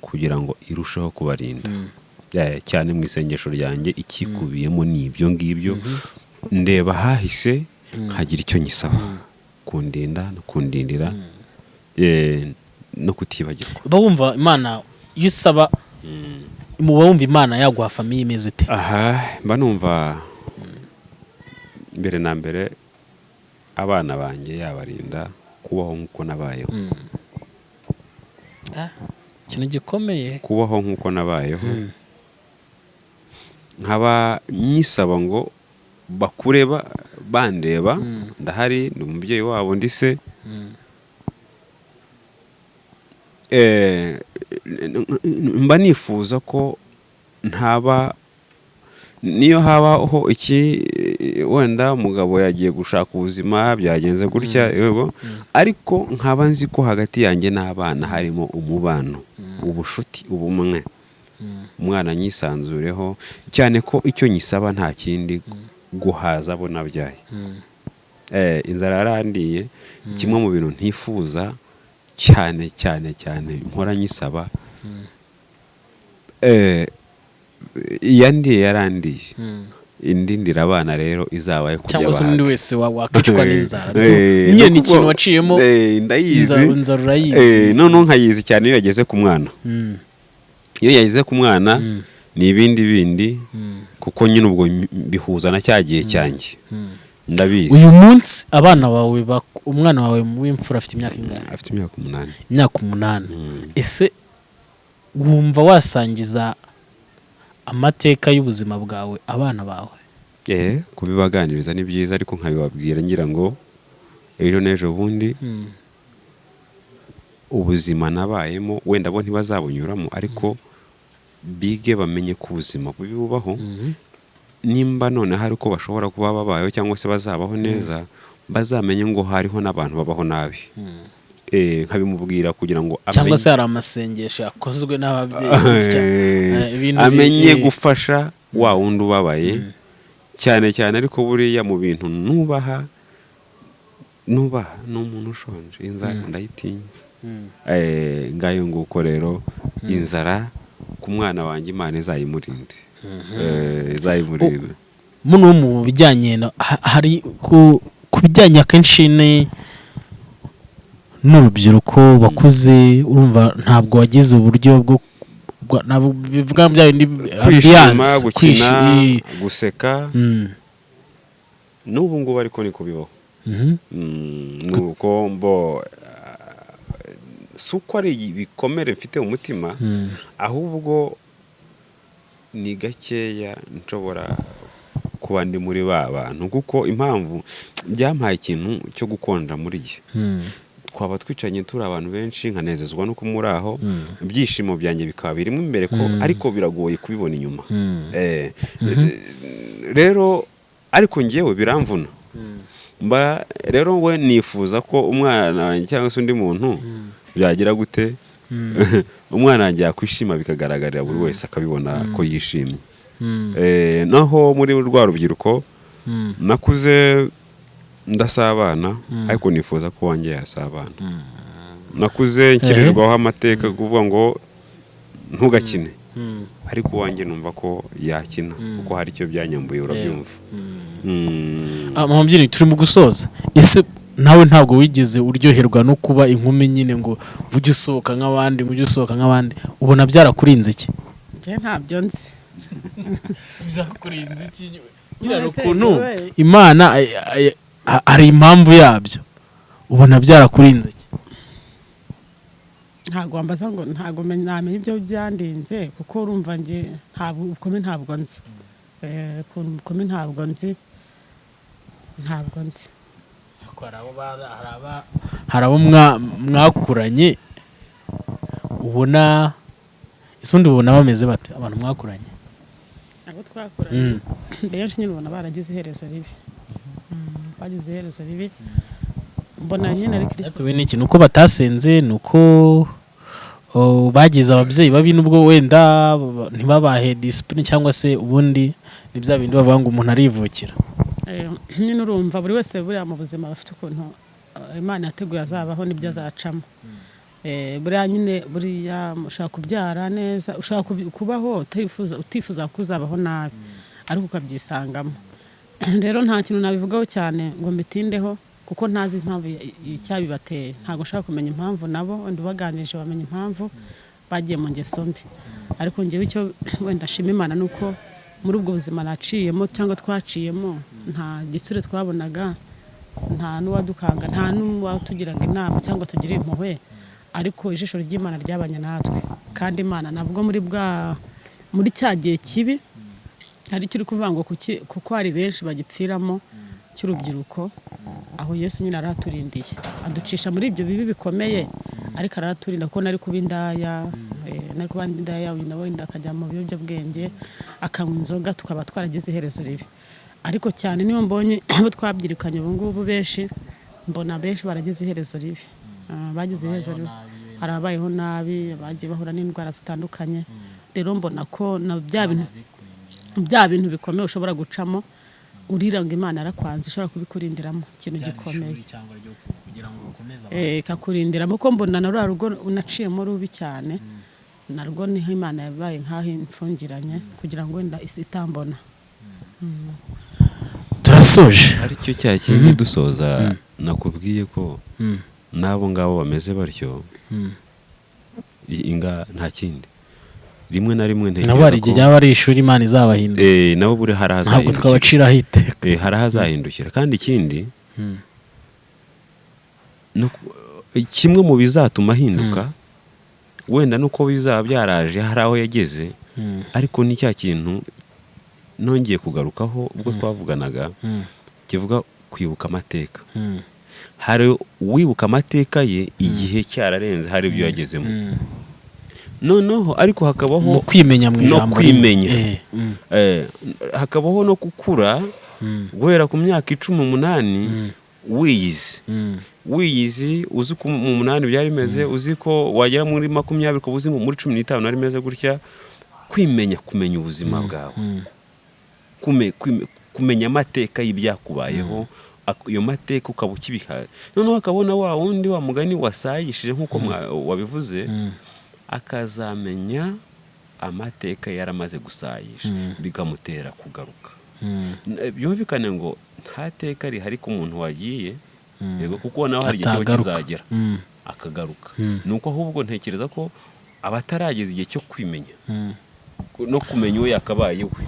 kugira ngo irusheho kubarinda cyane mu isengesho ryanjye ikikubiyemo n'ibyo ngibyo ndeba hahise nkagira icyo nyisaba kundinda no kundindira no kutibagirwa. Bawumva Imana iyo usaba muba wumva Imana yaguha famiye imeze ite? Mba numva mbere na mbere abana banjye yabarinda kubaho nk'uko nabayeho. Ikintu gikomeye kubaho nk'uko nabayeho nkaba nyisaba ngo bakure bandeba ndahari ndi umubyeyi wabo ndise mba nifuza ko ntaba niyo habaho iki wenda umugabo yagiye gushaka ubuzima byagenze gutya yego ariko nkaba nzi ko hagati yanjye n'abana harimo umubano ubushuti ubumwe umwana nyisanzureho cyane ko icyo nyisaba nta kindi guhaza abo nabyaye. Inzara yarandiye kimwe mu bintu ntifuza cyane cyane cyane mpora nyisaba iyandiye yarandiye indindira abana rero izabaye kurya cyangwa se undi wese wakicwa n'inzara nyine ni ikintu waciyemo inzara urayizi none nkayizi cyane iyo yageze ku mwana iyo yageze ku mwana ni ibindi kuko nyine ubwo bihuza na cyagiye cyanjye ndabizi. Uyu munsi abana bawe umwana wawe w'imfura afite imyaka ingana? Afite imyaka 8. Imyaka 8. Ese wumva wasangiza amateka y'ubuzima bwawe abana bawe? Kubibaganiriza ni byiza ariko nkabibabwira ngira ngo ejo n'ejo bundi ubuzima nabayemo wenda bo ntibazabunyuramo ariko bige bamenye ko ubuzima bubi bubaho nimba none hari uko bashobora kuba babayeho cyangwa se bazabaho neza bazamenye ngo hariho n'abantu babaho nabi. Nkabimubwira kugira ngo cyangwa se hari amasengesho yakozwe n'ababyeyi amenye gufasha wa wundi ubabaye cyane cyane ariko buriya mu bintu nubaha n'umuntu ushonje inzara ndayitinya. Ngayo nguko rero inzara ku mwana wanjye Imana izayimurinde. Izayimurinde muno mu bijyanye hari ku bijyanye akenshi n'urubyiruko bakuze urumva ntabwo wagize uburyo bwo bivuga bya kwishima gukina guseka n'ubu ngubu ariko niko bibaho. Nuko mbo suko ari ibikomere mfite umutima ahubwo ni gakeya nshobora kuba ndi muri bantu kuko impamvu byampaye ikintu cyo gukonja muri gihe twaba twicanye turi abantu benshi nkanezezwa nuko muri aho ibyishimo byanjye bikaba birimo imbere ko ariko biragoye kubibona inyuma. Rero ariko ngewe biramvuna mba rero we nifuza ko umwana cyangwa se undi muntu byagira gute umwana wanjye yakwishima bikagaragarira buri wese akabibona ko yishimye. Naho muri rwa rubyiruko nakuze ndasabana ariko nifuza ko wanjye yasabana. Nakuze nkirirwaho amateka kuvuga ngo ntugakine ariko wanjye numva ko yakina kuko hari icyo byanyambuye urabyumva. Mubyeyi turi mu gusoza ese nawe ntabwo wigeze uryoherwa no kuba inkumi nyine ngo ujye usohoka nk'abandi ubona byarakurinze iki? Njye ntabyo nzi. Byakurinze iki? Nyira ukuntu Imana hari impamvu yabyo ubona byarakurinze iki? Ntabwo wambaza ngo ntabwo namenye ibyo byandinze kuko urumva nge ntabwo nzi. Ukome ntabwo nzi. Hari abo mwakuranye ubona isundi ubona bameze bate abantu mwakuranye? Abo twakuranye benshi nyine ubona baragize iherezo ribi. Bagize iherezo ribi mbona nyine ari Kristo. We n'iki nuko batasenze nuko bagize ababyeyi babi nubwo wenda ntibabahe discipline cyangwa se ubundi ni bya bindi bavuga ngo umuntu arivukira. Nyine urumva buri wese buriya mu buzima bafite ukuntu Imana yateguye azabaho nibyo azacamo buriya nyine buriya ushaka kubyara neza ushaka kubaho utifuza kuzabaho nabi ariko ukabyisangamo rero nta kintu nabivugaho cyane ngo mbitindeho kuko ntazi impamvu icyabibateye ntabwo nshaka kumenya impamvu nabo wenda ubaganirije bamenya impamvu bagiye mu ngeso mbi ariko ngewe icyo wenda shima Imana nuko muri ubwo buzima naciyemo cyangwa twaciyemo nta gitsure twabonaga nta n'uwadukanga nta n'uwatugiraga inama cyangwa tugira impuhwe ariko ijisho ry'Imana ryabanye natwe kandi Imana nabwo muri cya gihe kibi hari kiri kuvuga ngo kuko hari benshi bagipfiramo cy'urubyiruko aho Yesu nyine araturindiye aducisha muri ibyo bibi bikomeye ariko araturinda ko nari kuba indaya nawe akajya mu biyobyabwenge akanywa inzoga tukaba twaragize iherezo ribi ariko cyane niyo mbonye abo twabyirukanye ubu ngubu benshi mbona benshi baragize iherezo ribi bagize iherezo ribi hari abayeho nabi bagiye bahura n'indwara zitandukanye rero mbona ko na bya bintu bikomeye ushobora gucamo urira ngo Imana yarakwanze ishobora kubikurindiramo ikintu gikomeye ikakurindiramo ko mbona na rwa rugo unaciyemo rubi cyane narwo niho Imana yabaye nk'aho imfungiranye kugira ngo wenda isi itambona turasoje aricyo cya kindi dusoza nakubwiye ko n'abo ngabo bameze batyo inga nta kindi rimwe na rimwe ntekereza ko nabo igihe yaba ari ishuri Imana izabahindura nabo buri harahazahindukira ntabwo twabaciraho iteka harahazahindukira kandi ikindi kimwe mu bizatuma ahinduka wenda nuko bizaba byaraje hari aho yageze ariko ni cya kintu nongeye kugarukaho ubwo twavuganaga kivuga kwibuka amateka hari wibuka amateka ye igihe cyararenze hari ibyo yagezemo noneho ariko hakabaho kwimenya mu ijambo hakabaho no gukura guhera ku myaka 18 wiyizi uzi ko mu 8 byari bimeze uzi ko wagera muri 20 ko uzi muri 15 ari meze gutya kumenya ubuzima bwawe kumenya amateka y'ibyakubayeho iyo mateka ukaba ukibika noneho akabona wa wundi wa mugani wasayishije nkuko wabivuze akazamenya amateka yaramaze gusayisha bikamutera kugaruka byumvikane ngo nta teka rihari ku muntu wagiye yego kuko nawe hari igihe kizagera akagaruka nuko ahubwo ntekereza ko abatarageza igihe cyo kwimenya no kumenya uwo yakabaye we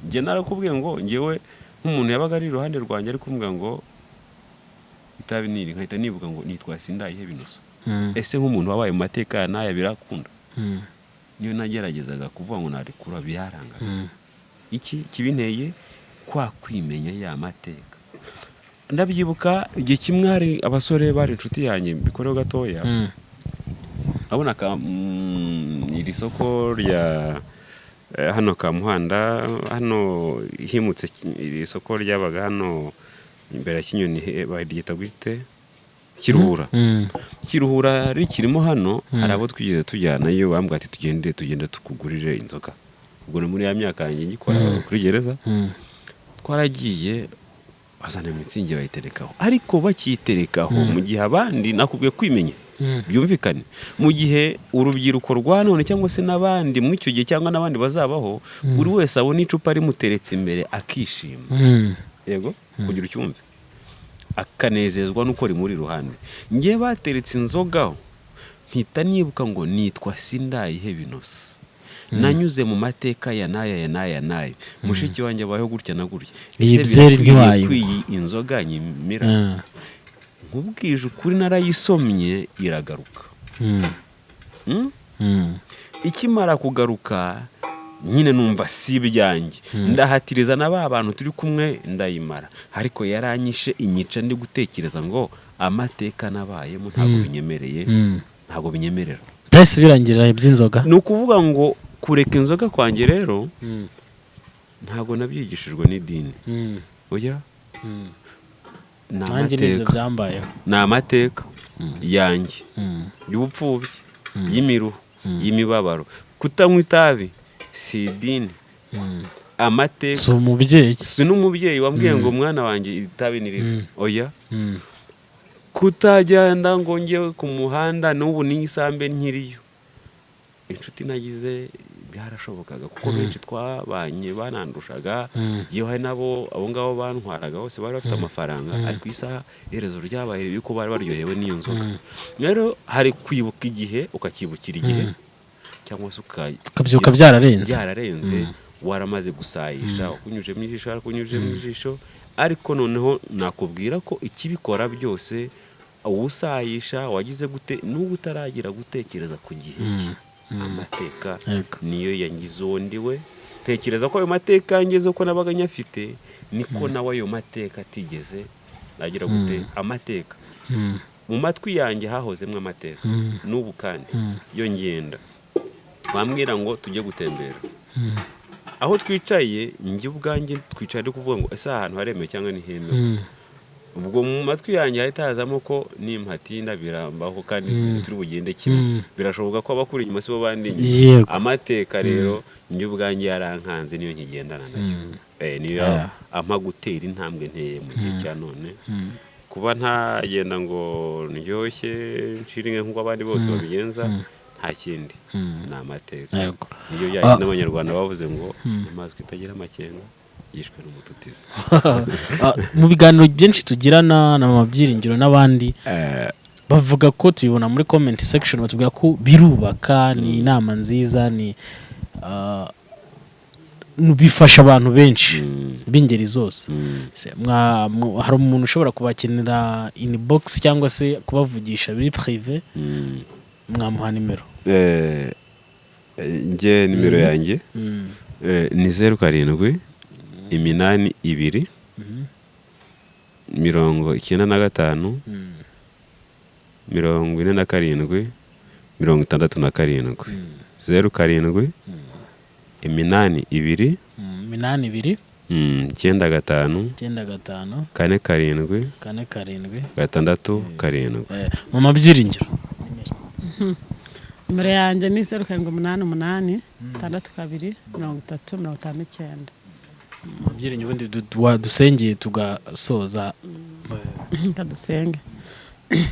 nge narakubwiye ngo ngewe nk'umuntu yabaga ari iruhande rwanjye ari kumbwira ngo itabi niri nkahita nivuga ngo nitwa sindayihe binoso ese nk'umuntu wabaye mu mateka n'aya birakunda niyo nageragezaga kuvuga ngo narikura byaranga iki kibinteye kwa kwimenya ya mateka ndabyibuka igihe kimwe hari abasore bari inshuti yanjye bikoreho gatoya abona iri soko rya hano ka muhanda hano himutse iri soko ryabaga hano imbere ya Kinyoni baryita gwite Kiruhura rikirimo hano hari abo twigeze tujyanayo bambwa ati tugende tukugurire inzoga ubwo muri ya myaka yanjye ngikora kuri gereza twaragiye bazana imitsingi bayiterekaho ariko bakiterekaho mu gihe abandi nakubwiye kwimenya byumvikane mu gihe urubyiruko rwa none cyangwa se n'abandi mu icyo gihe cyangwa n'abandi bazabaho buri wese abona icupa rimuteretse imbere akishima yego kugira ucyumve akanezezwa nuko rimuri ruhande ngiye bateretse inzoga mpita nibuka ngo nitwa sindayihe binoso nanyuze mu mateka ya naya mushiki wanjye abayeho gutya na gutya ese kwiyi inzoga nyimira nkubwije ukuri narayisomye iragaruka ikimara kugaruka nyine numva si ibyanjye ndahatiriza na ba bantu turi kumwe ndayimara ariko yaranyishe inyica ndi gutekereza ngo amateka nabayemo ntabwo binyemerera byahise birangirira iby'inzoga ni ukuvuga ngo kureka inzoga kwanjye rero ntabwo nabyigishijwe n'idini oya nanjye nibyo byambayeho ni amateka yanjye y'ubupfubyi y'imiruho y'imibabaro kutanywa itabi si idini amateka si umubyeyi si n'umubyeyi wambwiye ngo mwana wanjye itabi ni ribi oya kutajyanda ngo njye ku muhanda n'ubu n'isambe nkiriyo inshuti nagize byarashobokaga kuko benshi twabanye banandushaga iyo hari nabo abo ngabo bantwaraga bose bari bafite amafaranga ariko isaha iherezo ryabaye yuko bari baryohewe n'iyo nzoga rero hari kwibuka igihe ukakibukira igihe cyangwa se ukabyuka byararenze waramaze gusayisha ukunyuje mu ijisho ariko noneho nakubwira ko ikibikora byose usayisha wagize gute n'ubu utaragira gutekereza ku gihe amateka niyo yangize undi we tekereza ko ayo mateka yangize ko nabaga nyafite niko nawe ayo mateka atigeze nagira gute amateka mu matwi yanjye hahozemo amateka n'ubu kandi yo ngenda bambwira ngo tujye gutembera aho twicaye njye ubwanjye twicaye ari kuvuga ngo ese ahantu haremewe cyangwa ntihemewe ubwo mu matwi yanjye hahita hazamo ko nimpatinda birambaho kandi turi bugende kimwe birashoboka ko abakuri inyuma si bo bandi amateka rero njye ubwanjye yarankanze niyo nkigendana nayo niyo ampa gutera intambwe nteye mu gihe cya none kuba ntagenda ngo ndyoshye nshiringe nk'uko abandi bose babigenza nta kindi ni amateka niyo yandi n'abanyarwanda bavuze ngo amazi itagira amakenga yishwe n'umututizi mu biganiro byinshi tugirana na byiringiro n'abandi bavuga ko tubibona muri comment section batubwira ko birubaka ni inama nziza ni bifasha abantu benshi b'ingeri zose hari umuntu ushobora kubakenera inbox cyangwa se kubavugisha biri privé mwamuha nimero njye nimero yanjye ni 07 iminani 2 95 47 67 07 iminani 2 95 95 47 67 mu mabyiringiro nimero yanjye ni 0788 62 33 mabyiringiro ubundi wadusengeye tugasoza kadusenge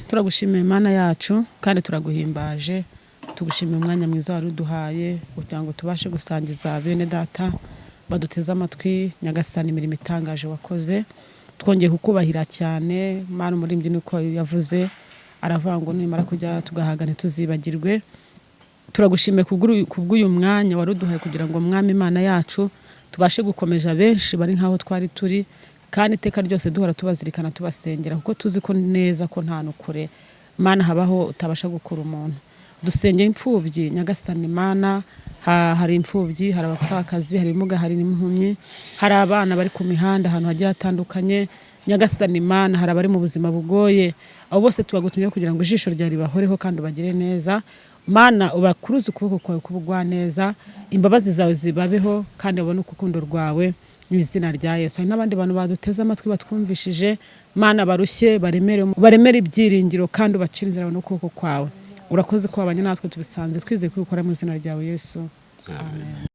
turagushimiye Imana yacu kandi turaguhimbaje tugushimiye umwanya mwiza wari uduhaye kugira ngo tubashe gusangiza bene data baduteze amatwi nyagasani imirimo itangaje wakoze twongeye kukubahira cyane Mana umurimbyi niko yavuze aravuga ngo nimara kujya tugahagane tuzibagirwe turagushimiye kubw'uyu mwanya wari uduhaye kugira ngo mwami Imana yacu tubashe gukomeja benshi bari nkaho twari turi kandi iteka ryose duhora tubazirikana tubasengera kuko tuzi ko neza ko nta nukure Mana habaho utabasha gukura umuntu dusenge imfubyi nyagasani Mana hari imfubyi hari abapfakazi hari imuga hari n'impumyi hari abana bari ku mihanda ahantu hagiye hatandukanye nyagasani Mana hari abari mu buzima bugoye abo bose tubagutumye kugira ngo ijisho ryari bahoreho kandi bagire neza Mana ubakuruze ukuboko kwawe kubugwa neza imbabazi zawe zibabeho kandi babone ukukundo rwawe mu izina rya Yesu hari n'abandi bantu baduteze amatwi batwumvishije Mana barushye baremere ibyiringiro kandi ubacira inzira n'ukuboko kwawe urakoze ko abanye natwe tubisanze twizeye ko ukora mu izina ryawe Yesu amen.